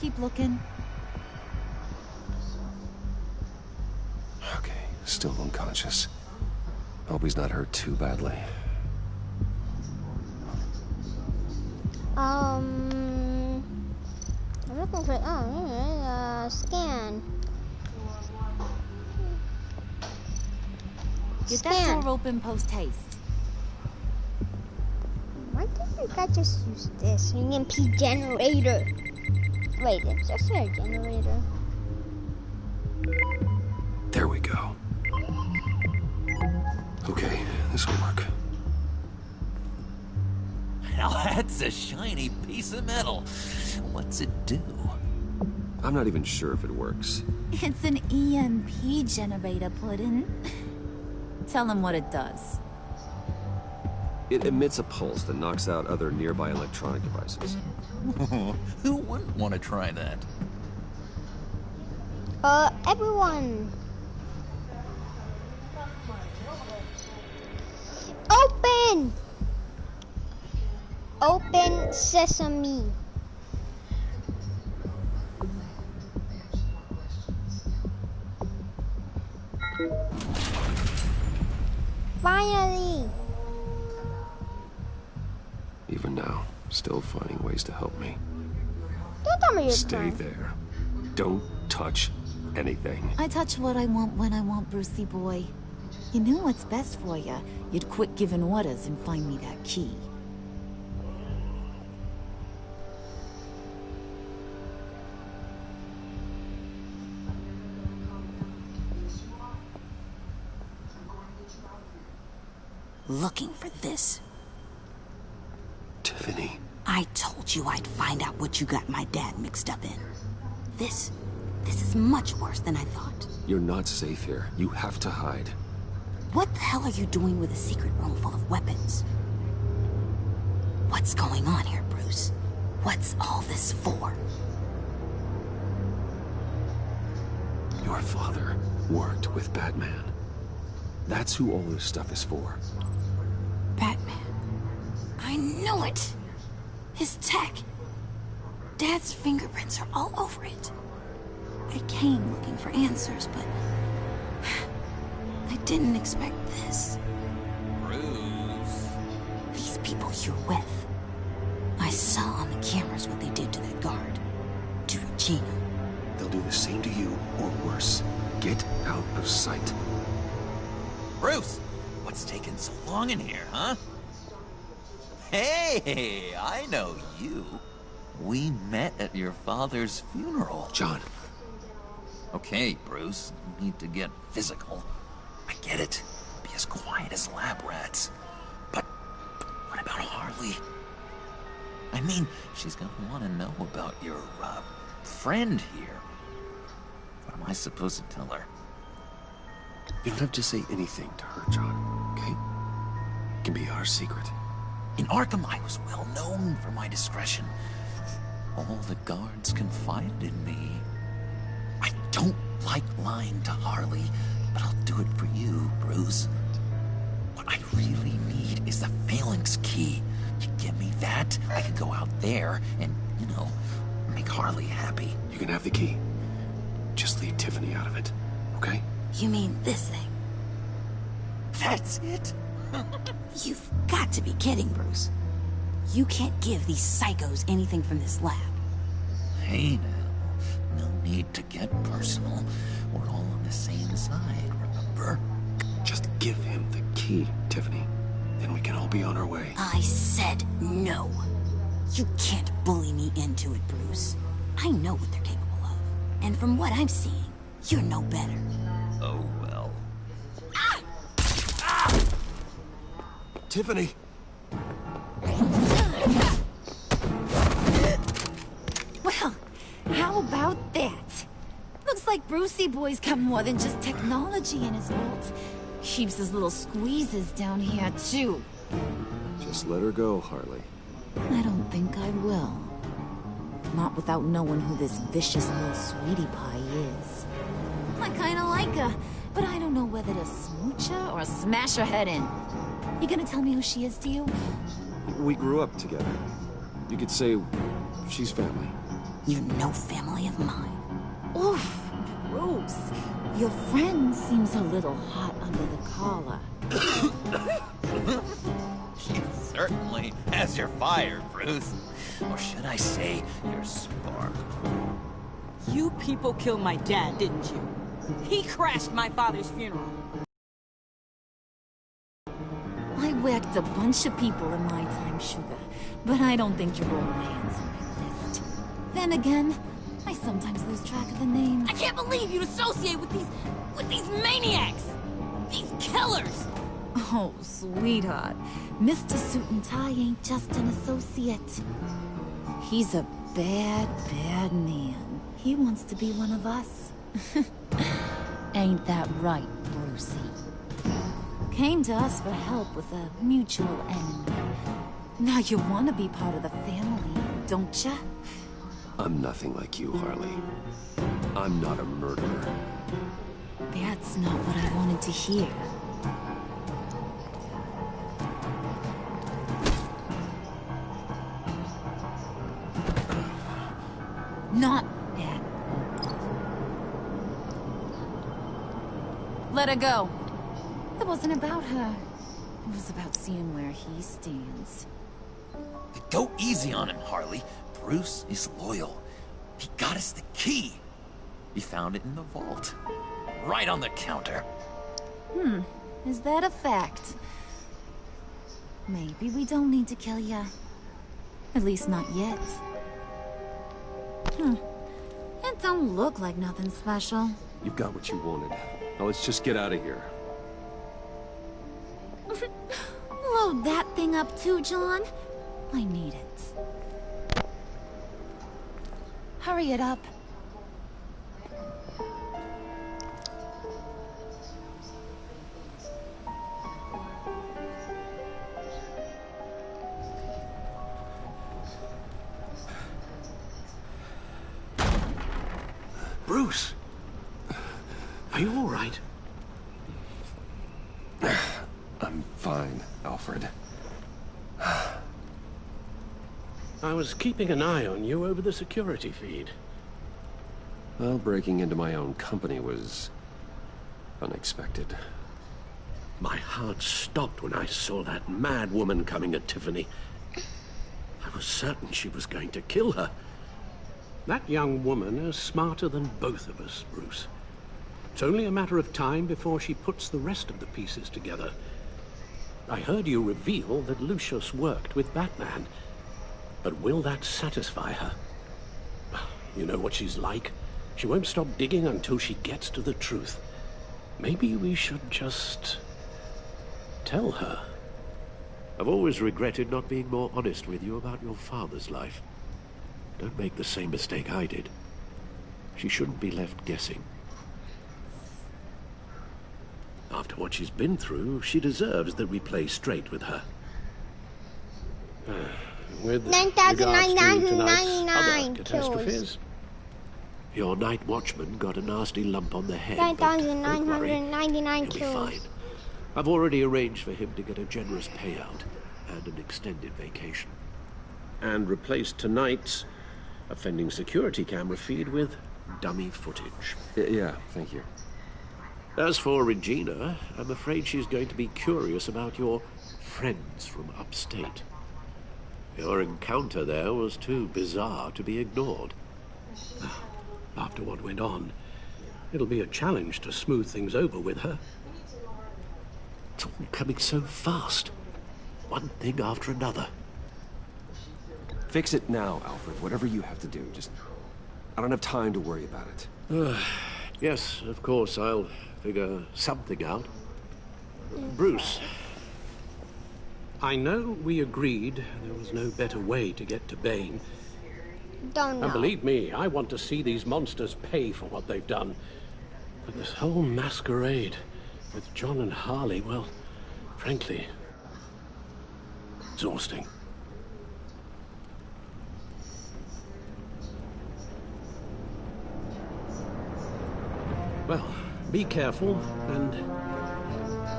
Keep looking. Okay, still unconscious. Hope he's not hurt too badly. I'm looking for scan. Get that door open post haste. Why didn't I just use this? An EMP generator. Wait, it's just a generator. There we go. Okay, this will work. Now that's a shiny piece of metal. What's it do? I'm not even sure if it works. It's an EMP generator, Puddin'. Tell him what it does. It emits a pulse that knocks out other nearby electronic devices. Who wouldn't want to try that? Everyone. Open! Open sesame. Finally! Even now, still finding ways to help me. Don't tell me you're Stay trying. there. Don't touch anything. I touch what I want when I want, Brucey boy. You knew what's best for you. You'd quit giving orders and find me that key. Looking for this. Tiffany. I told you I'd find out what you got my dad mixed up in. This is much worse than I thought. You're not safe here. You have to hide. What the hell are you doing with a secret room full of weapons? What's going on here, Bruce? What's all this for? Your father worked with Batman. That's who all this stuff is for. Batman. I knew it! His tech. Dad's fingerprints are all over it. I came looking for answers, but I didn't expect this. Bruce. These people you're with. I saw on the cameras what they did to that guard. To Regina. They'll do the same to you, or worse. Get out of sight. Bruce, what's taking so long in here, huh? Hey, I know you. We met at your father's funeral. John. Okay, Bruce, you need to get physical. I get it. Be as quiet as lab rats. But what about Harley? I mean, she's gonna want to know about your, friend here. What am I supposed to tell her? You don't have to say anything to her, John, okay? It can be our secret. In Arkham, I was well known for my discretion. All the guards confided in me. I don't like lying to Harley, but I'll do it for you, Bruce. What I really need is the Phalanx key. You give me that, I can go out there and, you know, make Harley happy. You can have the key. Just leave Tiffany out of it, okay? You mean this thing? That's it? You've got to be kidding, Bruce. You can't give these psychos anything from this lab. Hey now, no need to get personal. We're all on the same side, remember? Just give him the key, Tiffany. Then we can all be on our way. I said no. You can't bully me into it, Bruce. I know what they're capable of. And from what I'm seeing, you're no better. Oh, well. Tiffany! Well, how about that? Looks like Brucey boy's got more than just technology in his vault. Keeps his little squeezes down here, too. Just let her go, Harley. I don't think I will. Not without knowing who this vicious little sweetie pie is. I kinda like her. but I don't know whether to smooch her or smash her head in. You gonna tell me who she is to you? We grew up together. You could say she's family. You're no family of mine. Oof, Bruce. Your friend seems a little hot under the collar. She certainly has your fire, Bruce. Or should I say, your spark. You people killed my dad, didn't you? He crashed my father's funeral. I whacked a bunch of people in my time, Sugar, but I don't think your old man's on my list. Then again, I sometimes lose track of the names. I can't believe you'd associate with these maniacs! These killers! Oh, sweetheart. Mr. Suit and Tie ain't just an associate. He's a bad, bad man. He wants to be one of us. Ain't that right, Brucey? Came to us for help with a mutual enemy. Now you want to be part of the family, don't ya? I'm nothing like you, Harley. I'm not a murderer. That's not what I wanted to hear. Not that. Let her go. It wasn't about her. It was about seeing where he stands. Go easy on him, Harley. Bruce is loyal. He got us the key. He found it in the vault. Right on the counter. Is that a fact? Maybe we don't need to kill ya. At least not yet. It don't look like nothing special. You've got what you wanted. Now let's just get out of here. Load that thing up too, John. I need it. Hurry it up. Bruce! Are you all right? I'm fine, Alfred. I was keeping an eye on you over the security feed. Well, breaking into my own company was unexpected. My heart stopped when I saw that mad woman coming at Tiffany. I was certain she was going to kill her. That young woman is smarter than both of us, Bruce. It's only a matter of time before she puts the rest of the pieces together. I heard you reveal that Lucius worked with Batman. But will that satisfy her? You know what she's like. She won't stop digging until she gets to the truth. Maybe we should just tell her. I've always regretted not being more honest with you about your father's life. Don't make the same mistake I did. She shouldn't be left guessing. After what she's been through, she deserves that we play straight with her. With regards to tonight's other catastrophes, your night watchman got a nasty lump on the head. 9,999 He'll be fine. I've already arranged for him to get a generous payout and an extended vacation. And replaced tonight's offending security camera feed with dummy footage. Yeah, thank you. As for Regina, I'm afraid she's going to be curious about your friends from upstate. Your encounter there was too bizarre to be ignored. After what went on, it'll be a challenge to smooth things over with her. It's all coming so fast. One thing after another. Fix it now, Alfred. Whatever you have to do. Just... I don't have time to worry about it. Yes, of course, I'll figure something out. Bruce, I know we agreed there was no better way to get to Bane. Don't know. And believe me, I want to see these monsters pay for what they've done. But this whole masquerade with John and Harley, well, frankly, exhausting. Well, Be careful, and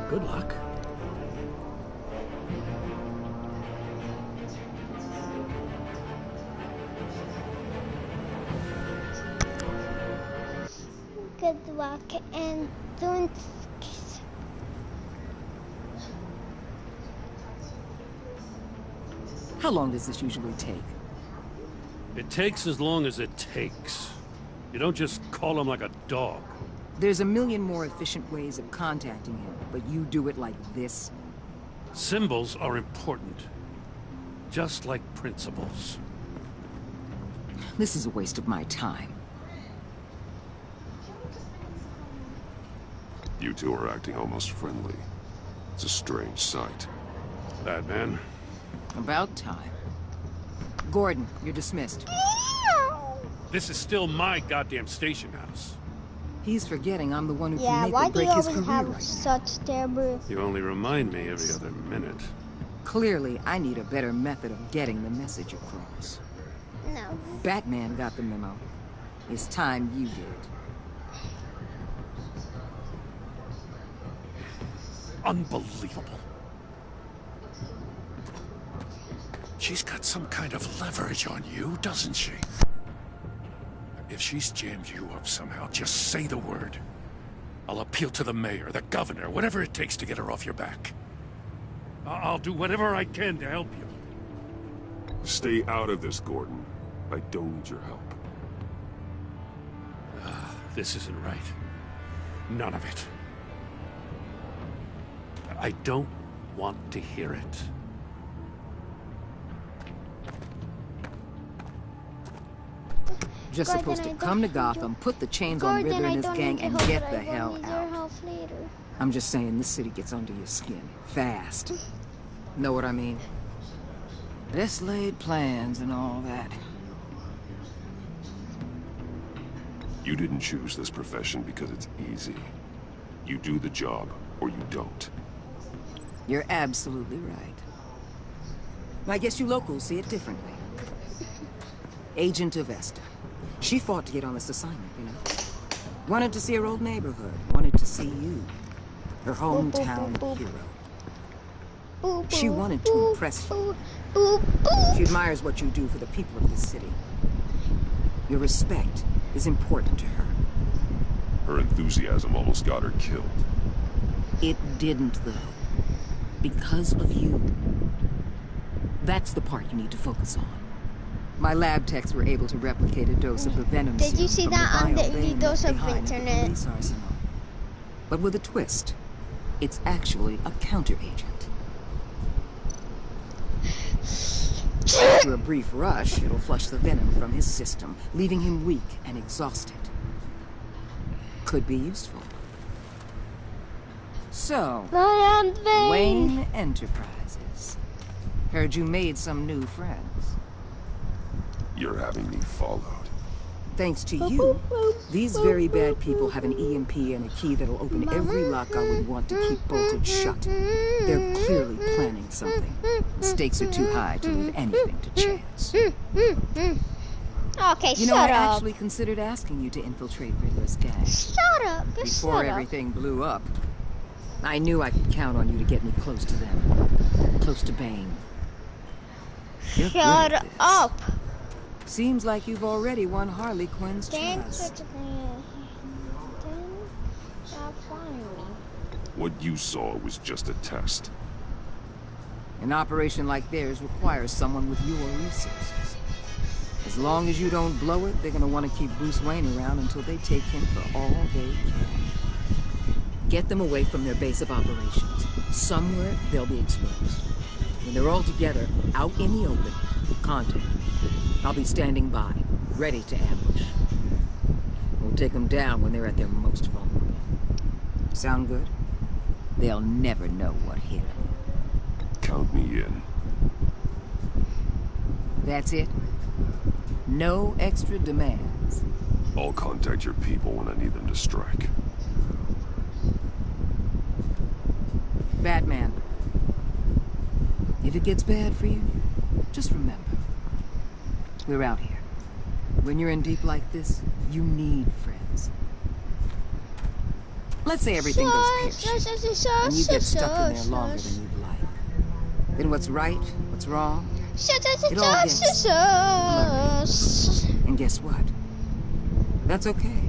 good luck. Good luck and don't. How long does this usually take? It takes as long as it takes. You don't just call him like a dog. There's a million more efficient ways of contacting him, but you do it like this? Symbols are important. Just like principles. This is a waste of my time. You two are acting almost friendly. It's a strange sight. Batman? About time. Gordon, you're dismissed. This is still my goddamn station house. He's forgetting I'm the one who can Yeah, make why or do you break his always career have right such terrible? You only remind me every other minute. Clearly, I need a better method of getting the message across. No. Batman got the memo. It's time you did. Unbelievable. She's got some kind of leverage on you, doesn't she? If she's jammed you up somehow, just say the word. I'll appeal to the mayor, the governor, whatever it takes to get her off your back. I'll do whatever I can to help you. Stay out of this, Gordon. I don't need your help. This isn't right. None of it. I don't want to hear it. Just supposed to come to Gotham, put the chains on Riddler and his gang, and get the hell out. I'm just saying, this city gets under your skin. Fast. Know what I mean? Best laid plans and all that. You didn't choose this profession because it's easy. You do the job, or you don't. You're absolutely right. I guess you locals see it differently. Agent of Vesta. She fought to get on this assignment, you know. Wanted to see her old neighborhood. Wanted to see you. Her hometown hero. She wanted to impress you. She admires what you do for the people of this city. Your respect is important to her. Her enthusiasm almost got her killed. It didn't, though. Because of you. That's the part you need to focus on. My lab techs were able to replicate a dose of the venom. Did you see that on the videos of internet? But with a twist. It's actually a counter-agent. After a brief rush, it'll flush the venom from his system, leaving him weak and exhausted. Could be useful. So, Wayne Enterprises. Heard you made some new friends. You're having me followed. Thanks to you, these very bad people have an EMP and a key that'll open every lock I would want to keep bolted shut. They're clearly planning something. The stakes are too high to leave anything to chance. Okay, you know, I actually considered asking you to infiltrate Riddler's gang. Shut up. Before everything blew up. I knew I could count on you to get me close to them. Close to Bane. Shut up. Seems like you've already won Harley Quinn's trust. What you saw was just a test. An operation like theirs requires someone with your resources. As long as you don't blow it, they're gonna want to keep Bruce Wayne around until they take him for all they can. Get them away from their base of operations. Somewhere they'll be exposed. When they're all together, out in the open, contact me. I'll be standing by, ready to ambush. We'll take them down when they're at their most vulnerable. Sound good? They'll never know what hit them. Count me in. That's it? No extra demands? I'll contact your people when I need them to strike. Batman. If it gets bad for you, just remember. We're out here. When you're in deep like this, you need friends. Let's say everything goes pear-shaped, and you get stuck in there longer than you'd like. Then what's right, what's wrong, it all gets blurry. And guess what? That's okay.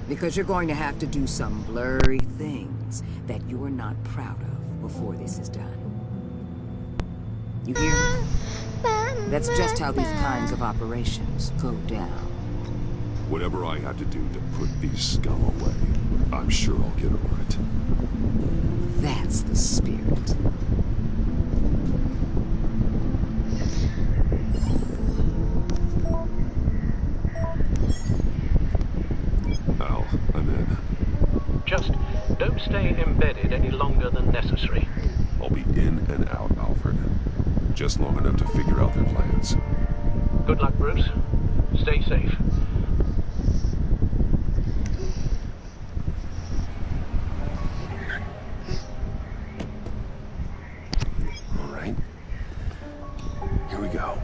Because you're going to have to do some blurry things that you're not proud of before this is done. You hear me? That's just how these kinds of operations go down. Whatever I have to do to put these scum away, I'm sure I'll get over it. That's the spirit. Al, I'm in. Just don't stay embedded any longer than necessary. I'll be in and out, Alfred. Just long enough to figure out their plans. Good luck, Bruce. Stay safe. All right. Here we go.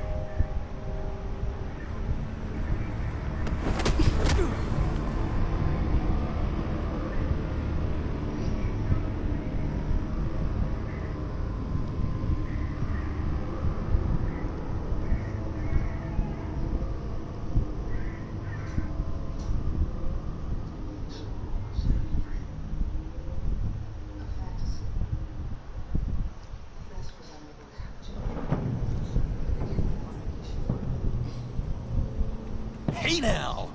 Hey now!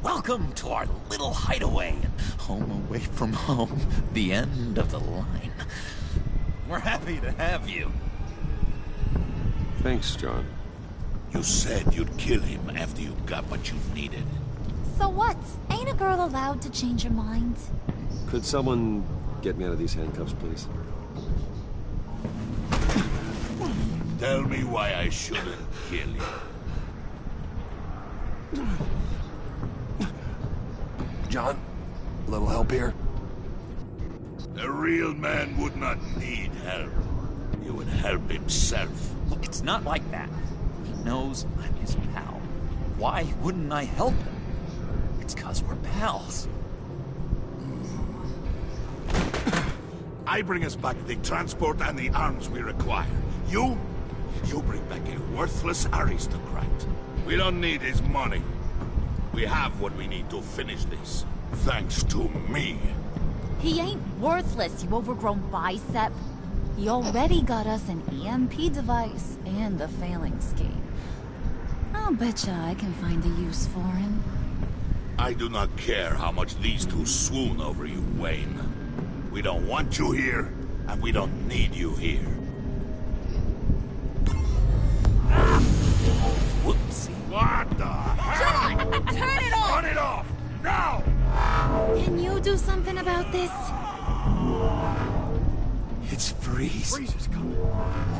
Welcome to our little hideaway. Home away from home. The end of the line. We're happy to have you. Thanks, John. You said you'd kill him after you got what you needed. So what? Ain't a girl allowed to change her mind? Could someone get me out of these handcuffs, please? Tell me why I shouldn't kill you. John, a little help here? A real man would not need help. He would help himself. Look, it's not like that. He knows I'm his pal. Why wouldn't I help him? It's 'cause we're pals. I bring us back the transport and the arms we require. You bring back a worthless aristocrat. We don't need his money. We have what we need to finish this. Thanks to me. He ain't worthless, you overgrown bicep. He already got us an EMP device and the phalanx key. I'll betcha I can find a use for him. I do not care how much these two swoon over you, Wayne. We don't want you here, and we don't need you here. Whoopsie. What the hell? John, turn it off! Turn it off! Now! Can you do something about this? It's Freeze. Freeze is coming.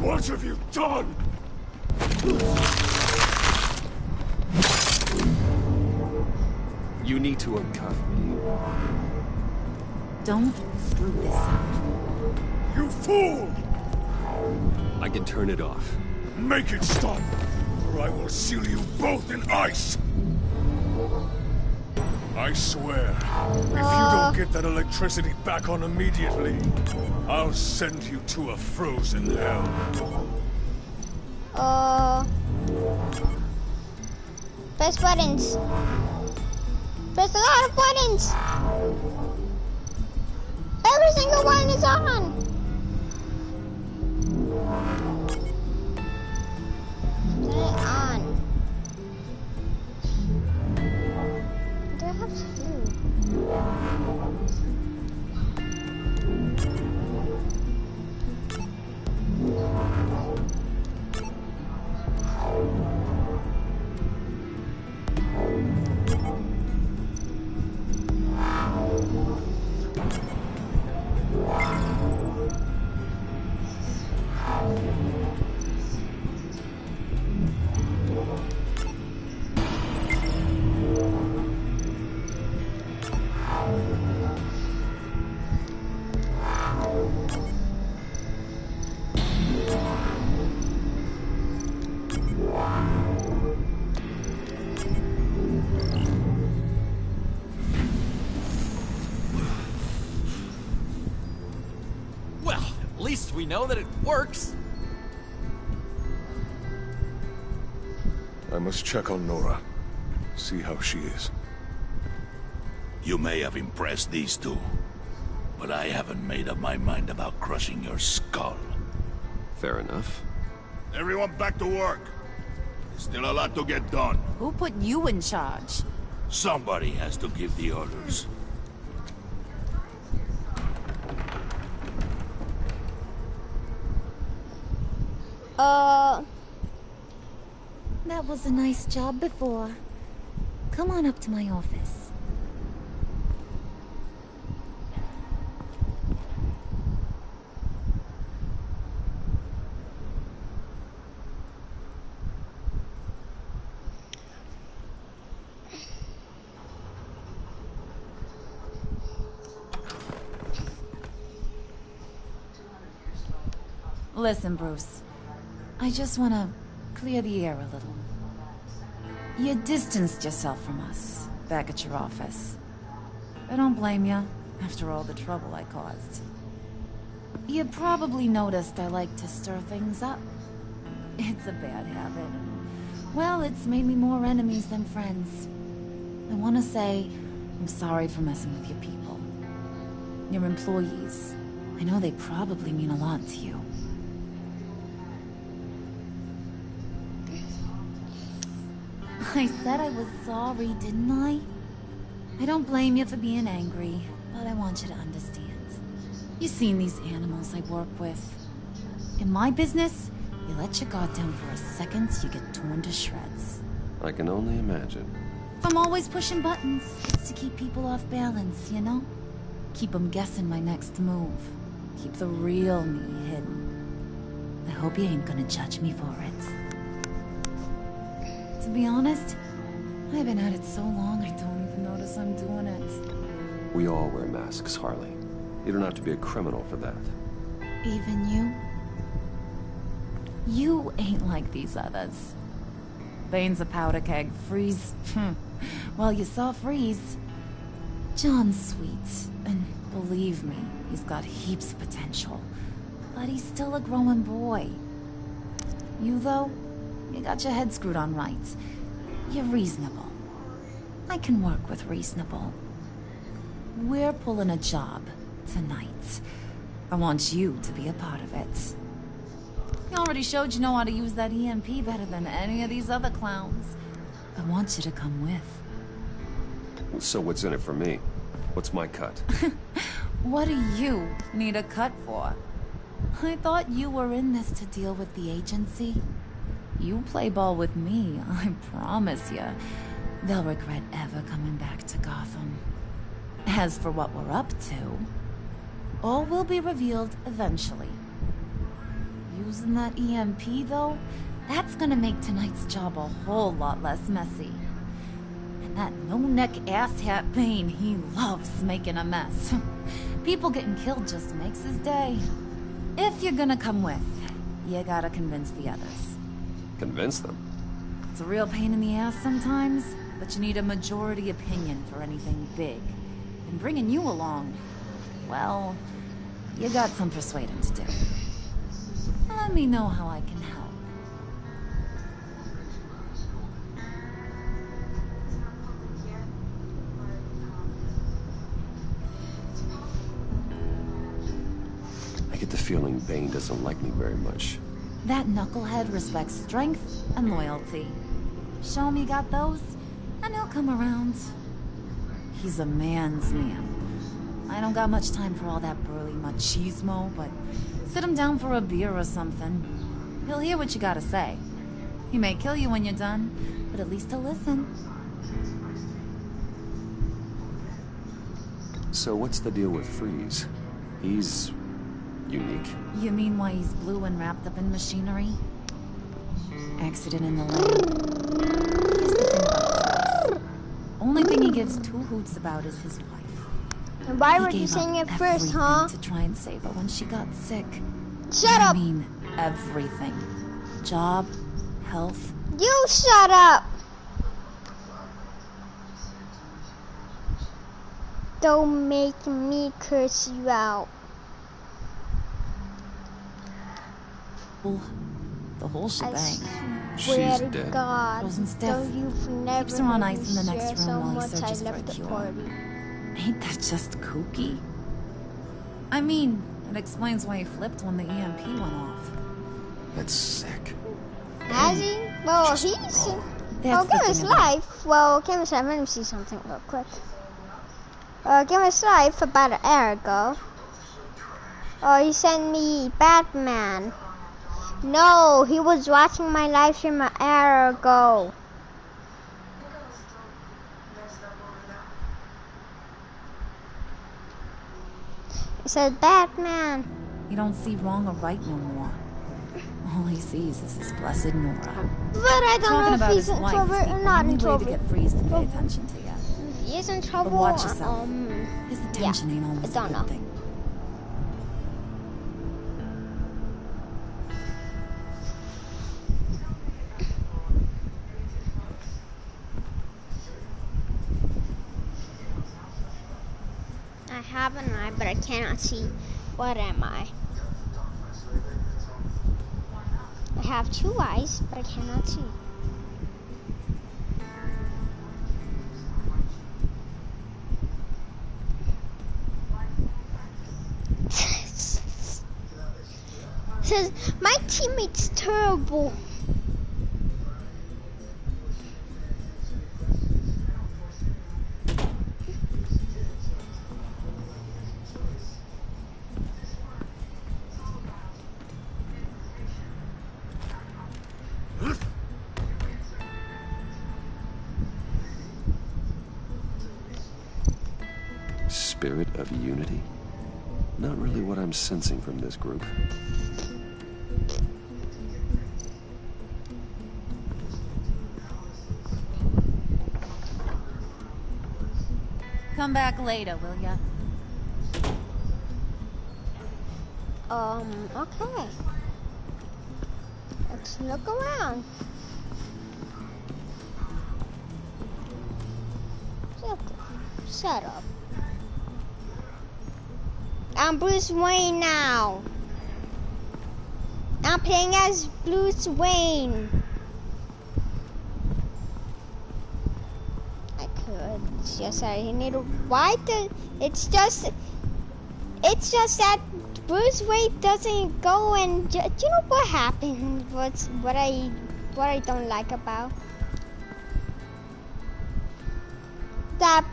What have you done? You need to uncuff me. Don't screw this up. You fool! I can turn it off. Make it stop, or I will seal you both in ice! I swear, if you don't get that electricity back on immediately, I'll send you to a frozen hell. Press buttons. Press a lot of buttons. Every single one is on. Turn it on. What do I have to do? least we know that it works. I must check on Nora. See how she is. You may have impressed these two, but I haven't made up my mind about crushing your skull. Fair enough. Everyone back to work. There's still a lot to get done. Who put you in charge? Somebody has to give the orders. That was a nice job before. Come on up to my office. Listen, Bruce. I just want to clear the air a little. You distanced yourself from us, back at your office. I don't blame you, after all the trouble I caused. You probably noticed I like to stir things up. It's a bad habit. Well, it's made me more enemies than friends. I want to say I'm sorry for messing with your people. Your employees. I know they probably mean a lot to you. I said I was sorry, didn't I? I don't blame you for being angry, but I want you to understand. You've seen these animals I work with. In my business, you let your guard down for a second, you get torn to shreds. I can only imagine. If I'm always pushing buttons, it's to keep people off balance, you know? Keep them guessing my next move. Keep the real me hidden. I hope you ain't gonna judge me for it. To be honest, I've been at it so long I don't even notice I'm doing it. We all wear masks, Harley. You don't have to be a criminal for that. Even you? You ain't like these others. Bane's a powder keg. Freeze. Well, you saw Freeze. John's sweet, and believe me, he's got heaps of potential. But he's still a growing boy. You, though? You got your head screwed on right. You're reasonable. I can work with reasonable. We're pulling a job tonight. I want you to be a part of it. You already showed you know how to use that EMP better than any of these other clowns. I want you to come with. So what's in it for me? What's my cut? What do you need a cut for? I thought you were in this to deal with the agency. You play ball with me, I promise you. They'll regret ever coming back to Gotham. As for what we're up to, all will be revealed eventually. Using that EMP, though, that's gonna make tonight's job a whole lot less messy. And that no-neck asshat Bane, he loves making a mess. People getting killed just makes his day. If you're gonna come with, you gotta convince the others. Convince them? It's a real pain in the ass sometimes, but you need a majority opinion for anything big. And bringing you along, well, you got some persuading to do. Let me know how I can help. I get the feeling Bane doesn't like me very much. That knucklehead respects strength and loyalty. Show him you got those, and he'll come around. He's a man's man. I don't got much time for all that burly machismo, but sit him down for a beer or something. He'll hear what you gotta say. He may kill you when you're done, but at least he'll listen. So what's the deal with Freeze? He's unique. You mean why he's blue and wrapped up in machinery? Accident in the lab. Here's the thing about Freeze. Only thing he gives two hoots about is his wife. And why were you saying it first, huh? To try and save her when she got sick. Shut up! I mean, everything. Job, health. You shut up! Don't make me curse you out. The whole shebang. Swear to God, Frozen stiff. though you've never Keeps her on made ice me in the next swear room so while he much I searches for a left the cure. party. Ain't that just kooky? I mean, it explains why he flipped when the EMP went off. That's sick. Has he? Well, he's... That's Game the of thing about- Life. Well, Game of Life, let me see something real quick. Game of Life about an hour ago. Oh, he sent me Batman. No, he was watching my live stream an hour ago. It said Batman. He don't see wrong or right no more. All he sees is his blessed Nora. But I don't Talking know about if he's his in wife trouble is the or not only in way trouble. to get Freeze to pay attention to you. If he is in trouble, But watch yourself. His yeah, attention ain't always I a don't good know. thing. I have an eye, but I cannot see. What am I? I have two eyes, but I cannot see. Says my teammate's terrible. Spirit of unity? Not really what I'm sensing from this group. Come back later, will ya? Okay. Let's look around. Shut up. I'm Bruce Wayne now. I'm playing as Bruce Wayne. I could. It's just I need to. Why the? It's just that Bruce Wayne doesn't go and. Do you know what happened? What I don't like about that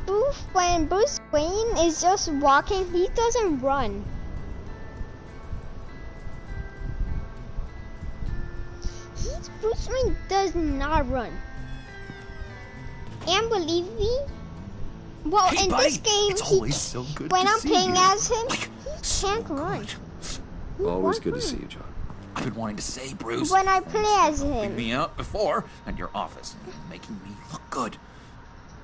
when Bruce Wayne is just walking, he doesn't run. Bruce Wayne does not run. And believe me, well, Hey, in buddy, this game, it's always so good when to I'm see playing you. as him, he can't run. Always good to see you, John. I've been wanting to say, Bruce. When I play as Bring him. me out before at your office, making me look good.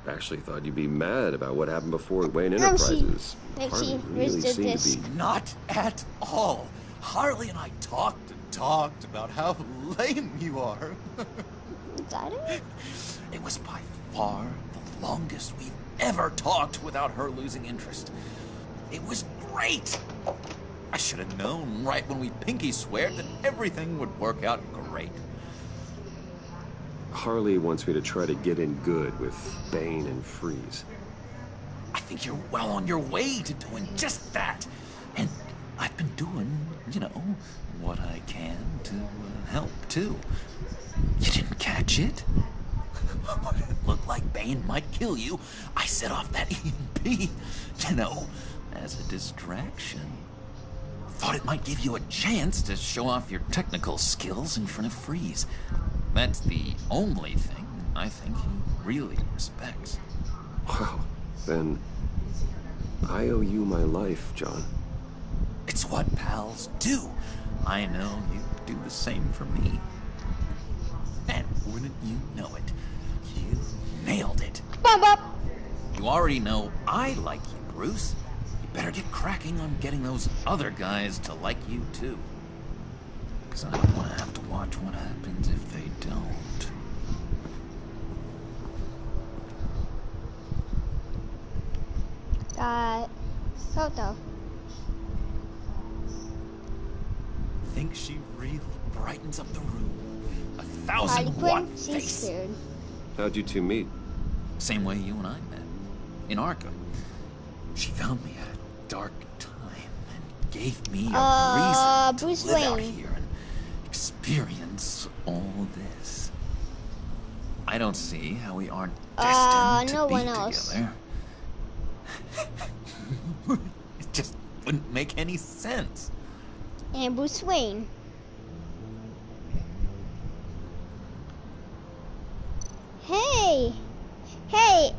Actually thought you'd be mad about what happened before Wayne No, Enterprises. she Harley really did seemed this. to be... Not at all. Harley and I talked and talked about how lame you are. Is that it? It was by far the longest we've ever talked without her losing interest. It was great. I should have known right when we pinky swear that everything would work out great. Harley wants me to try to get in good with Bane and Freeze. I think you're well on your way to doing just that. And I've been doing, you know, what I can to help, too. You didn't catch it? When it looked like Bane might kill you, I set off that EMP, you know, as a distraction. Thought it might give you a chance to show off your technical skills in front of Freeze. That's the only thing I think he really respects. Wow, then I owe you my life, John. It's what pals do. I know you do the same for me. And wouldn't you know it, you nailed it. You already know I like you, Bruce. You better get cracking on getting those other guys to like you, too. Because I don't want to have to watch what happens if they don't. Photo. think she really brightens up the room? A Harley 1,000 Quinn, watt she's face. scared. How'd you two meet? Same way you and I met. In Arkham. She found me at a dark time and gave me a reason Bruce to live out Wayne. here and experience all this. I don't see how we aren't destined no to be one else. together. It just wouldn't make any sense. And Bruce Wayne. Hey! Hey!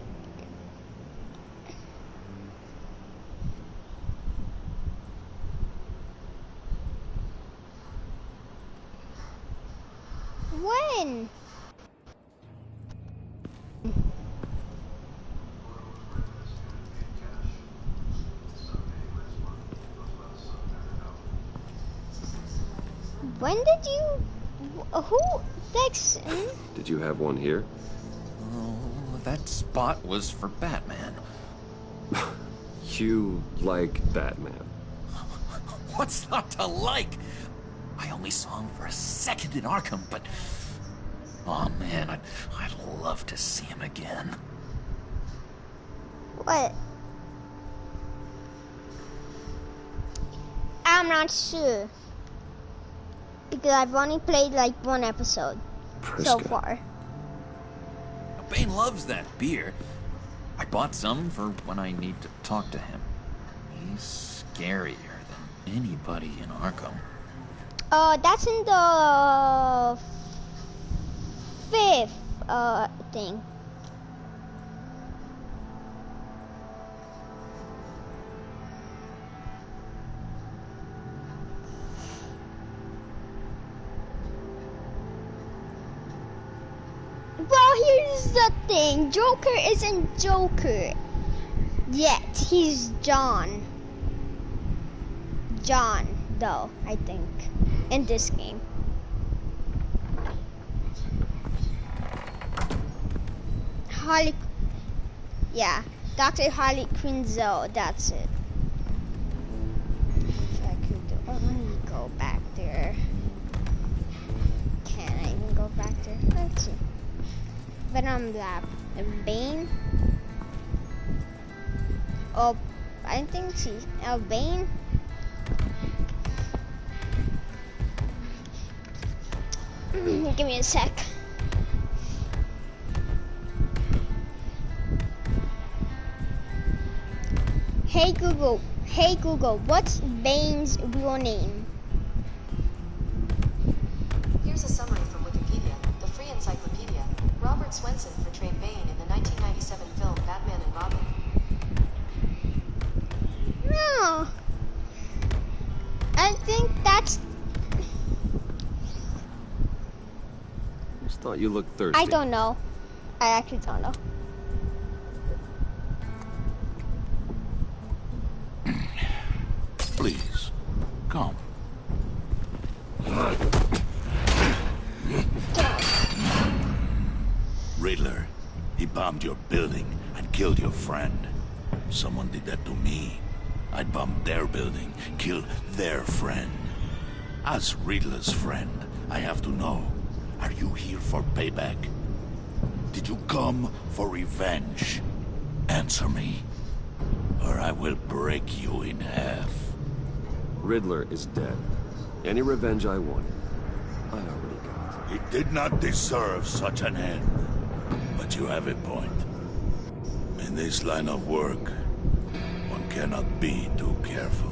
When? When did you... Who... Dex... Did you have one here? Oh, that spot was for Batman. You like Batman? What's not to like? I only saw him for a second in Arkham, but... Oh man, I'd love to see him again. What? I'm not sure. Because I've only played like one episode so far. Bane loves that beer. I bought some for when I need to talk to him. He's scarier than anybody in Arkham. That's in the 5th thing. Well, here's the thing. Joker isn't Joker yet. He's John. John, though, I think, in this game. Harley... Yeah, Dr. Harley Quinzel, that's it. If I could only go back there. Can I even go back there? Let's see. Venom Lab. Bane? Oh, I think she's... Bane? Give me a sec. Hey Google, what's Bane's real name? Here's a summary from Wikipedia, the free encyclopedia. Robert Swenson portrayed Bane in the 1997 film Batman and Robin. No. I think that's... Just thought you looked thirsty. I don't know. I actually don't know. Please, come. Riddler, he bombed your building and killed your friend. Someone did that to me. I'd bomb their building, kill their friend. As Riddler's friend, I have to know, are you here for payback? Did you come for revenge? Answer me, or I will break you in half. Riddler is dead. Any revenge I wanted, I already got. He did not deserve such an end. But you have a point. In this line of work, one cannot be too careful.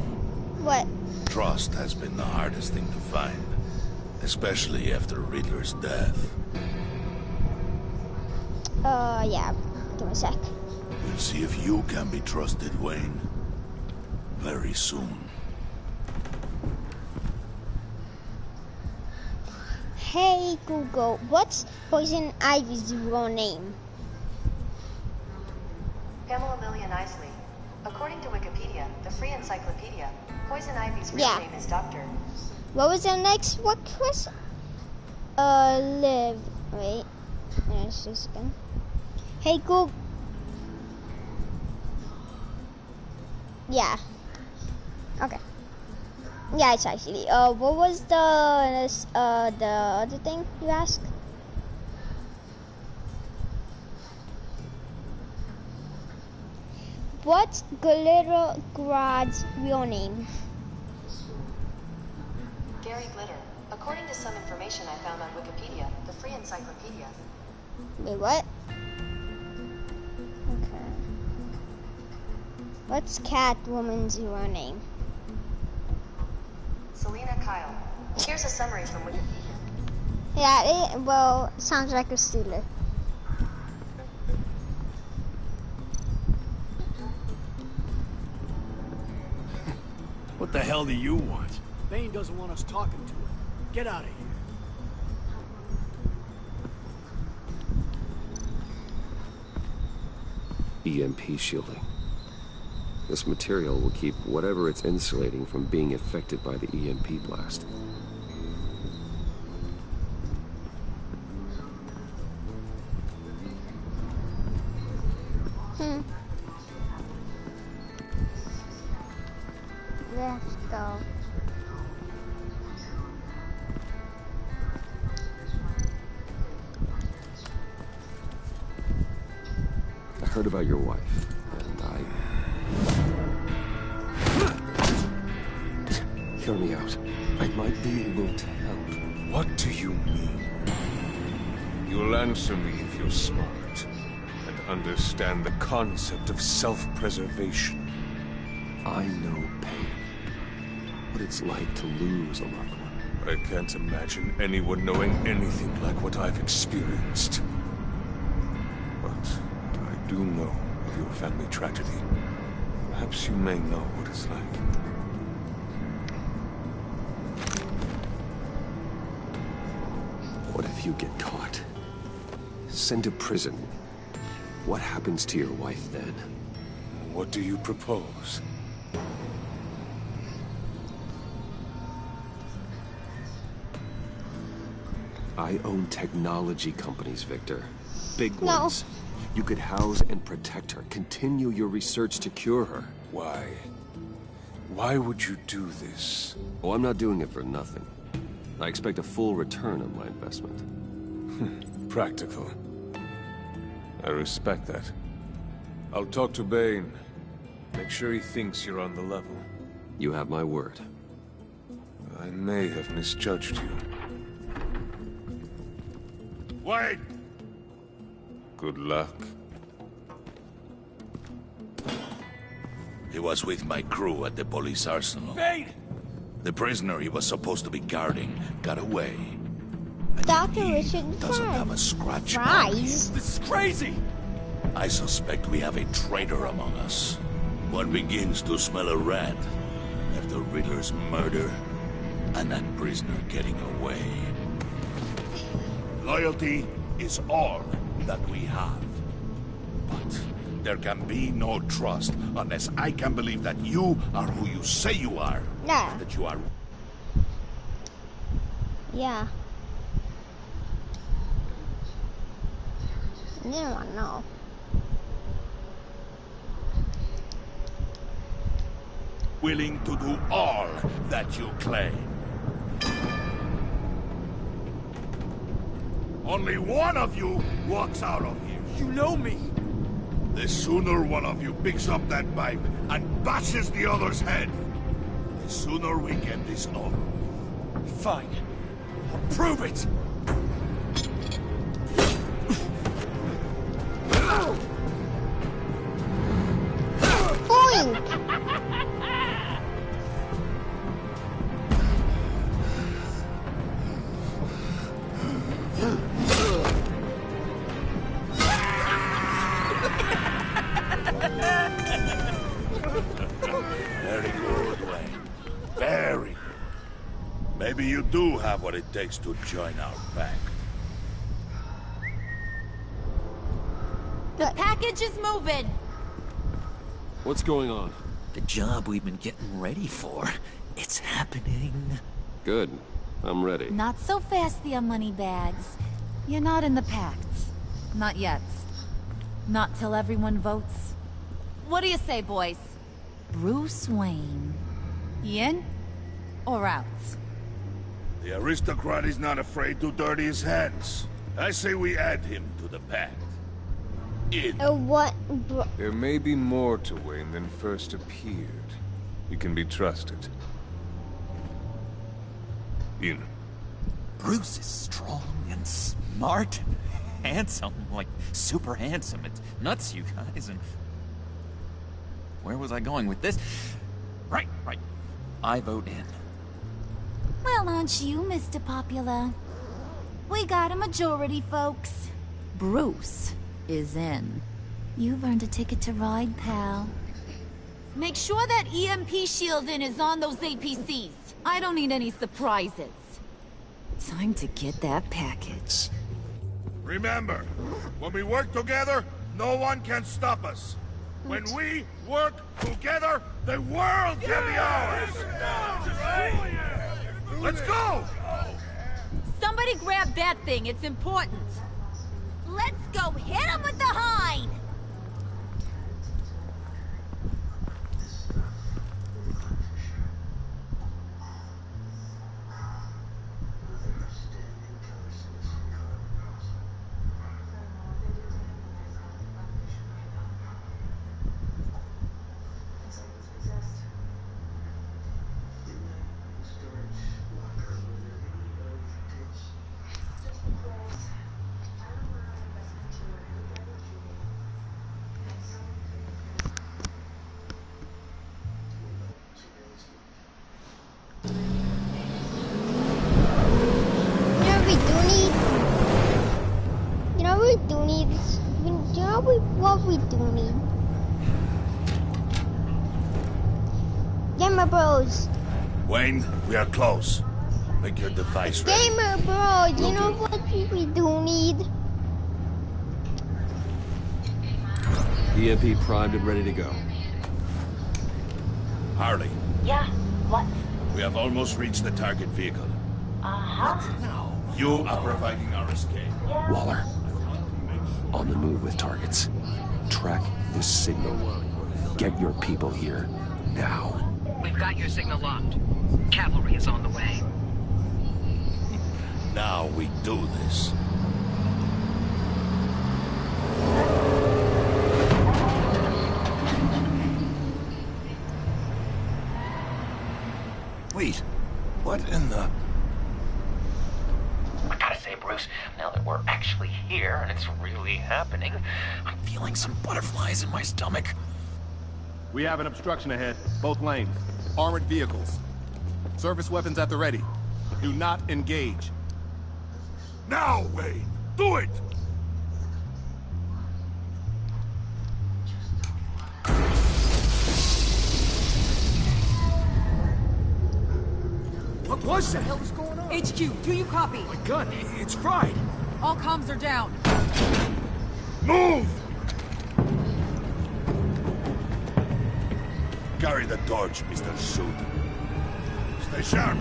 What? Trust has been the hardest thing to find, especially after Riddler's death. Yeah. Give me a sec. We'll see if you can be trusted, Wayne. Very soon. Hey Google, what's Poison Ivy's real name? Pamela Lillian Isley. According to Wikipedia, the free encyclopedia, Poison Ivy's real name is Dr. What was the next? What was? Liv. Wait. There's this again. Hey Google. Yeah. Okay. Yeah, it's actually. What was the other thing you asked? What's Glittergrad's real name? Gary Glitter. According to some information I found on Wikipedia, the free encyclopedia. Wait, what? Okay. What's Catwoman's real name? Selena Kyle. Here's a summary from Wikipedia. Yeah, well, sounds like a stealer. What the hell do you want? Bane doesn't want us talking to him. Get out of here. EMP shielding. This material will keep whatever it's insulating from being affected by the EMP blast. Let's go. I heard about your wife, and Hear me out. I might be able to help. What do you mean? You'll answer me if you're smart and understand the concept of self-preservation. I know pain. What it's like to lose a loved one. I can't imagine anyone knowing anything like what I've experienced. But I do know of your family tragedy. Perhaps you may know what it's like. What if you get caught? Sent to prison. What happens to your wife then? What do you propose? I own technology companies, Victor. Big ones. You could house and protect her. Continue your research to cure her. Why? Why would you do this? Oh, I'm not doing it for nothing. I expect a full return on my investment. Practical. I respect that. I'll talk to Bane. Make sure he thinks you're on the level. You have my word. I may have misjudged you. Wait! Good luck. He was with my crew at the police arsenal. Bane! The prisoner he was supposed to be guarding got away. Dr. Richard Doesn't have a scratch on him. Fries. This is crazy! I suspect we have a traitor among us. One begins to smell a rat after Riddler's murder and that prisoner getting away. Loyalty is all that we have. But there can be no trust unless I can believe that you are who you say you are. Yeah. That you are... Yeah. You don't want to know. willing to do all that you claim. Only one of you walks out of here. You know me. The sooner one of you picks up that pipe and bashes the other's head, the sooner we get this over. Fine. I'll prove it. Very good, Wayne. Very good. Maybe you do have what it takes to join our pack. The package is moving. What's going on? The job we've been getting ready for. It's happening. Good. I'm ready. Not so fast, the Moneybags. You're not in the pact. Not yet. Not till everyone votes. What do you say, boys? Bruce Wayne. You in? or else. The aristocrat is not afraid to dirty his hands. I say we add him to the pact. In. What? There may be more to Wayne than first appeared. You can be trusted. In. Bruce is strong and smart, handsome, like super handsome. It's nuts, you guys, and... Where was I going with this? Right. I vote in. Well, aren't you, Mr. Popular? We got a majority, folks. Bruce is in. You've earned a ticket to ride, pal. Make sure that EMP shielding is on those APCs. I don't need any surprises. Time to get that package. Remember, when we work together, no one can stop us. When we work together, the world can be ours! Let's go! Somebody grab that thing, it's important. Let's go hit him with the hind! What we do need? Gamer Bros. Wayne, we are close. Make your device ready. Gamer Bros, you know what we do need? EMP primed and ready to go. Harley. Yeah, what? We have almost reached the target vehicle. Uh-huh. You are providing our escape. Yeah. Waller, on the move with targets. Track this signal. Get your people here, now. We've got your signal locked. Cavalry is on the way. Now we do this. Wait, what in the... I gotta say, Bruce, now that we're actually here and it's really happening, I'm feeling some butterflies in my stomach. We have an obstruction ahead, both lanes. Armored vehicles. Service weapons at the ready. Do not engage. Now, Wayne! Do it! What was that? What the hell is going on? HQ, do you copy? My gun, it's fried. All comms are down. Move! Carry the torch, Mr. Suit. Stay sharp.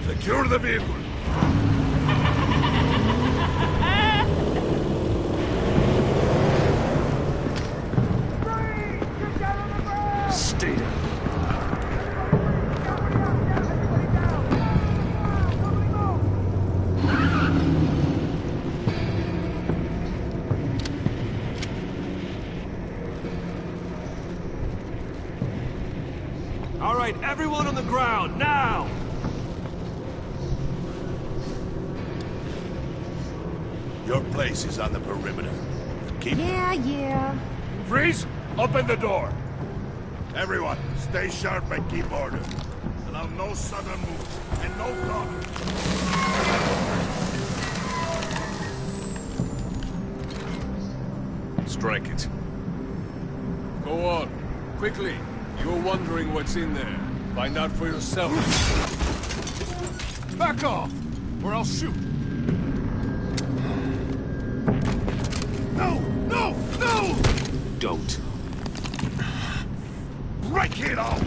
Secure the vehicle. Stay down. All right, everyone on the ground, now! Your place is on the perimeter. Keep... Yeah. Freeze! Open the door! Everyone, stay sharp and keep order. Allow no sudden moves, and no talk. Strike it. Go on. Quickly. You're wondering what's in there. Find out for yourself. Back off, or I'll shoot. No! Don't. Break it off!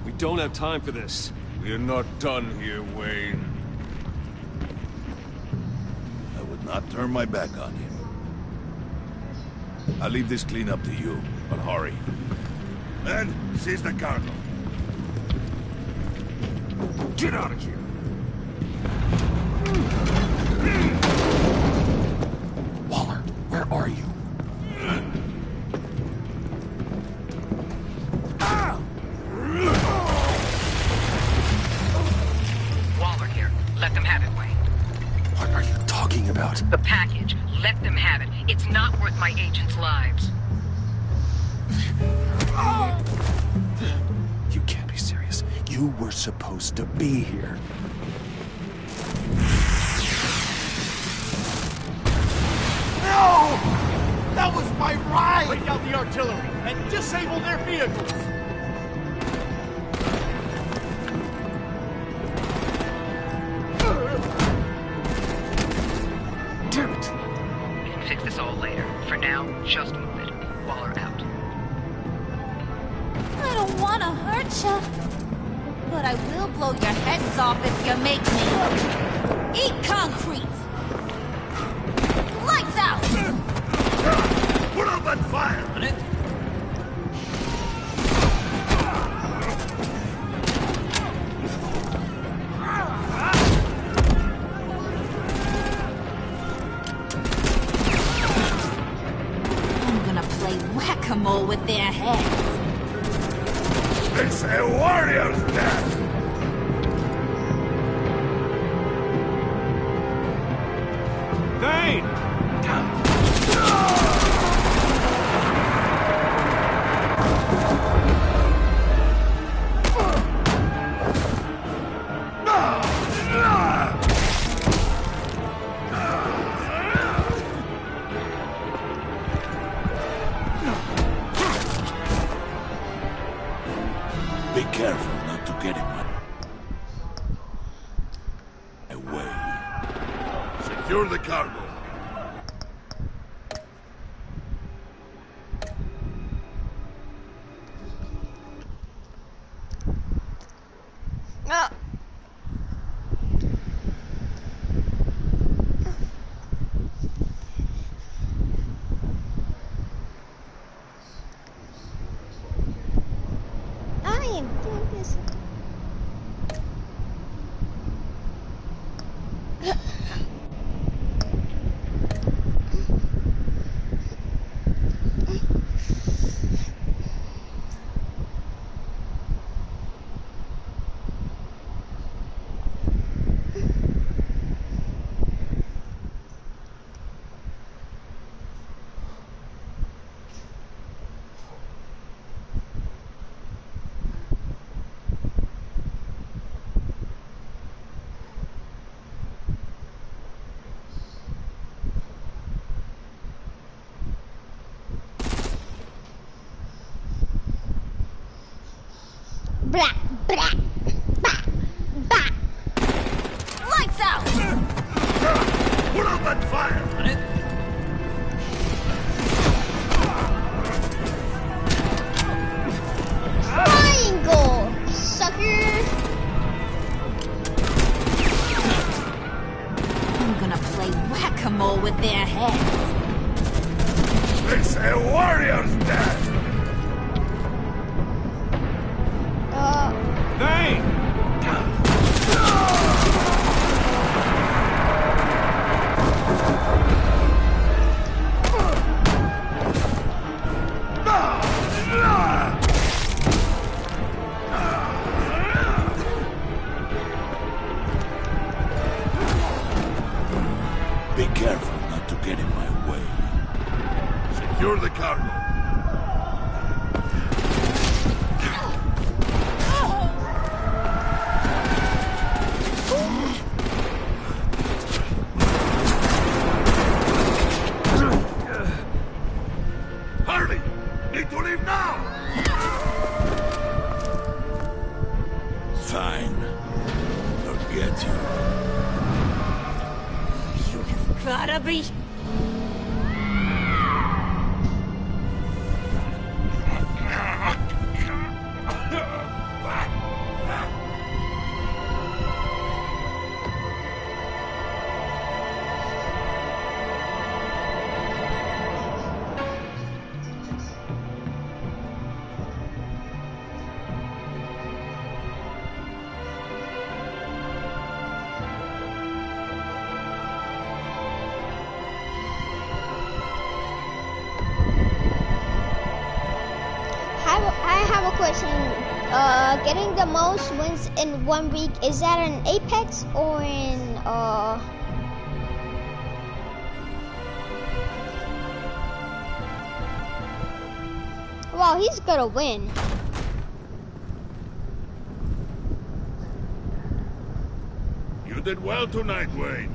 We don't have time for this. We're not done here, Wayne. I would not turn my back on him. I'll leave this clean up to you, but hurry. And seize the cargo. Get out of here! Waller, where are you? Waller here. Let them have it, Wayne. What are you talking about? The package. Let them have it. It's not worth my agents' lives. You can't be serious. You were supposed to be here. No! That was my ride! Break out the artillery and disable their vehicles! Damn it! We can fix this all later. For now, just move it. Waller out. I don't want to hurt you, but I will blow your heads off if you make me. Eat concrete! Lights out! Put up that fire! I'm gonna play whack-a-mole with their heads. It's a warrior's death! Thane! Be careful not to get in my way. Secure the cargo. Ah. I am doing this. Blah, blah, bah, bah. Lights out! Put up that fire! Triangle, sucker! I'm gonna play whack-a-mole with their heads. It's a warrior's death! Thane! Be careful not to get in my way. Secure the cargo. Hurry! Need to leave now! Fine. Forget you. You have gotta be... question. Getting the most wins in 1 week, is that an Apex or in Well, he's gonna win. You did well tonight, Wayne.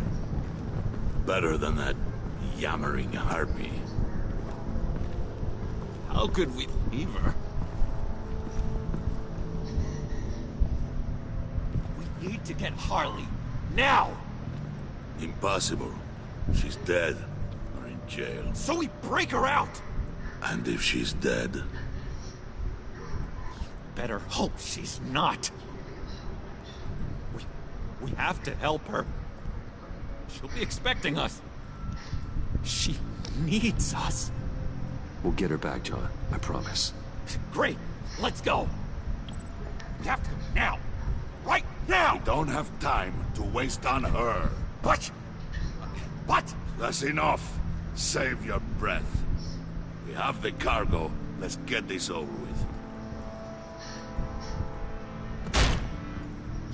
Better than that yammering harpy. How could we leave her? We need to get Harley. Now! Impossible. She's dead. Or in jail. So we break her out! And if she's dead? Better hope she's not. We have to help her. She'll be expecting us. She needs us. We'll get her back, John. I promise. Great. Let's go. We have to now. Right now! We don't have time to waste on her. But... That's enough. Save your breath. We have the cargo. Let's get this over with.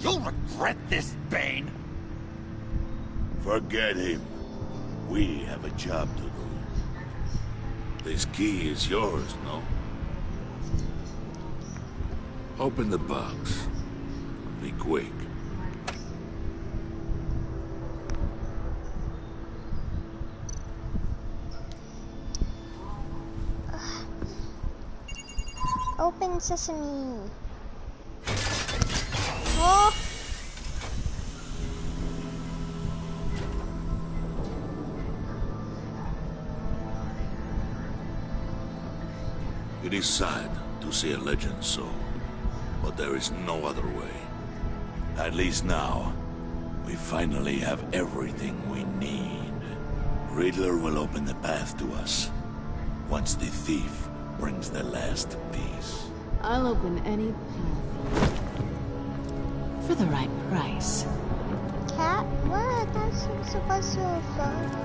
You'll regret this, Bane. Forget him. We have a job to do. This key is yours, no? Open the box. Be quick. Open sesame. Oh. It is sad to see a legend so, but there is no other way. At least now, we finally have everything we need. Riddler will open the path to us, once the thief brings the last piece. I'll open any path for the right price. Cat? What? That's supposed to go.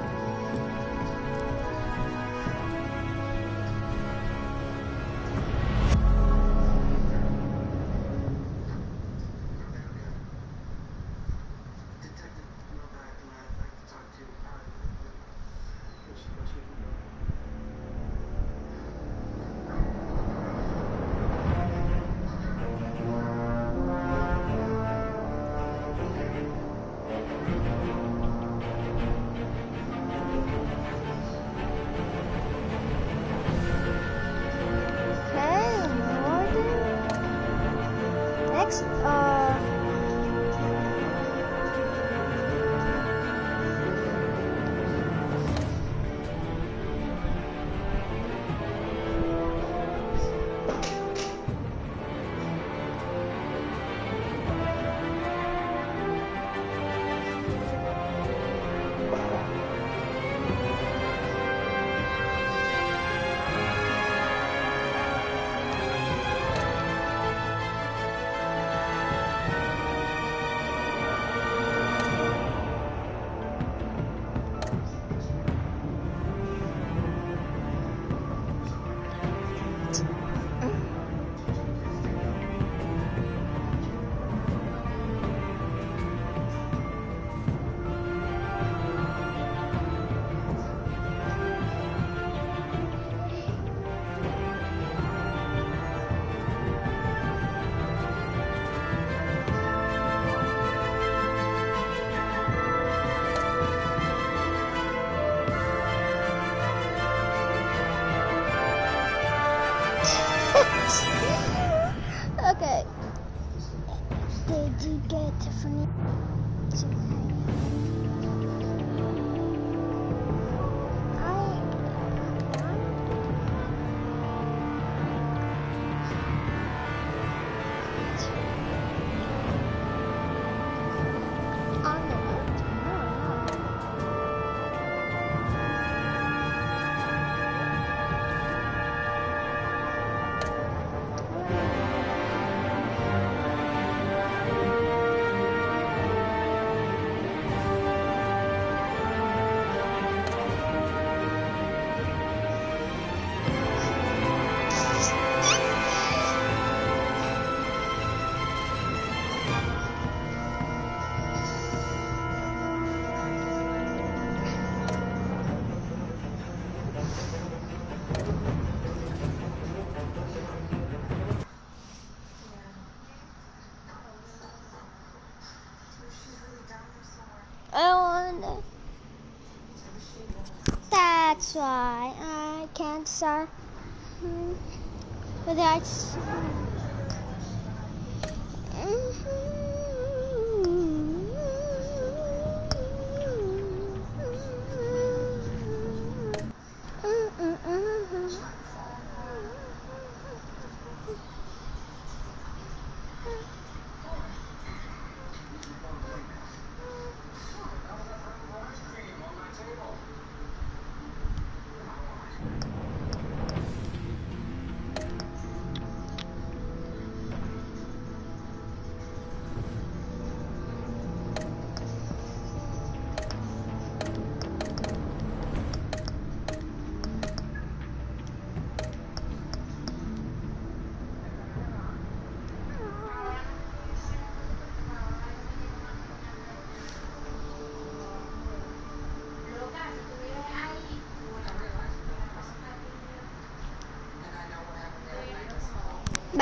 Okay. Did you get Tiffany? Eglaciar. But that's...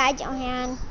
Bye, Johan.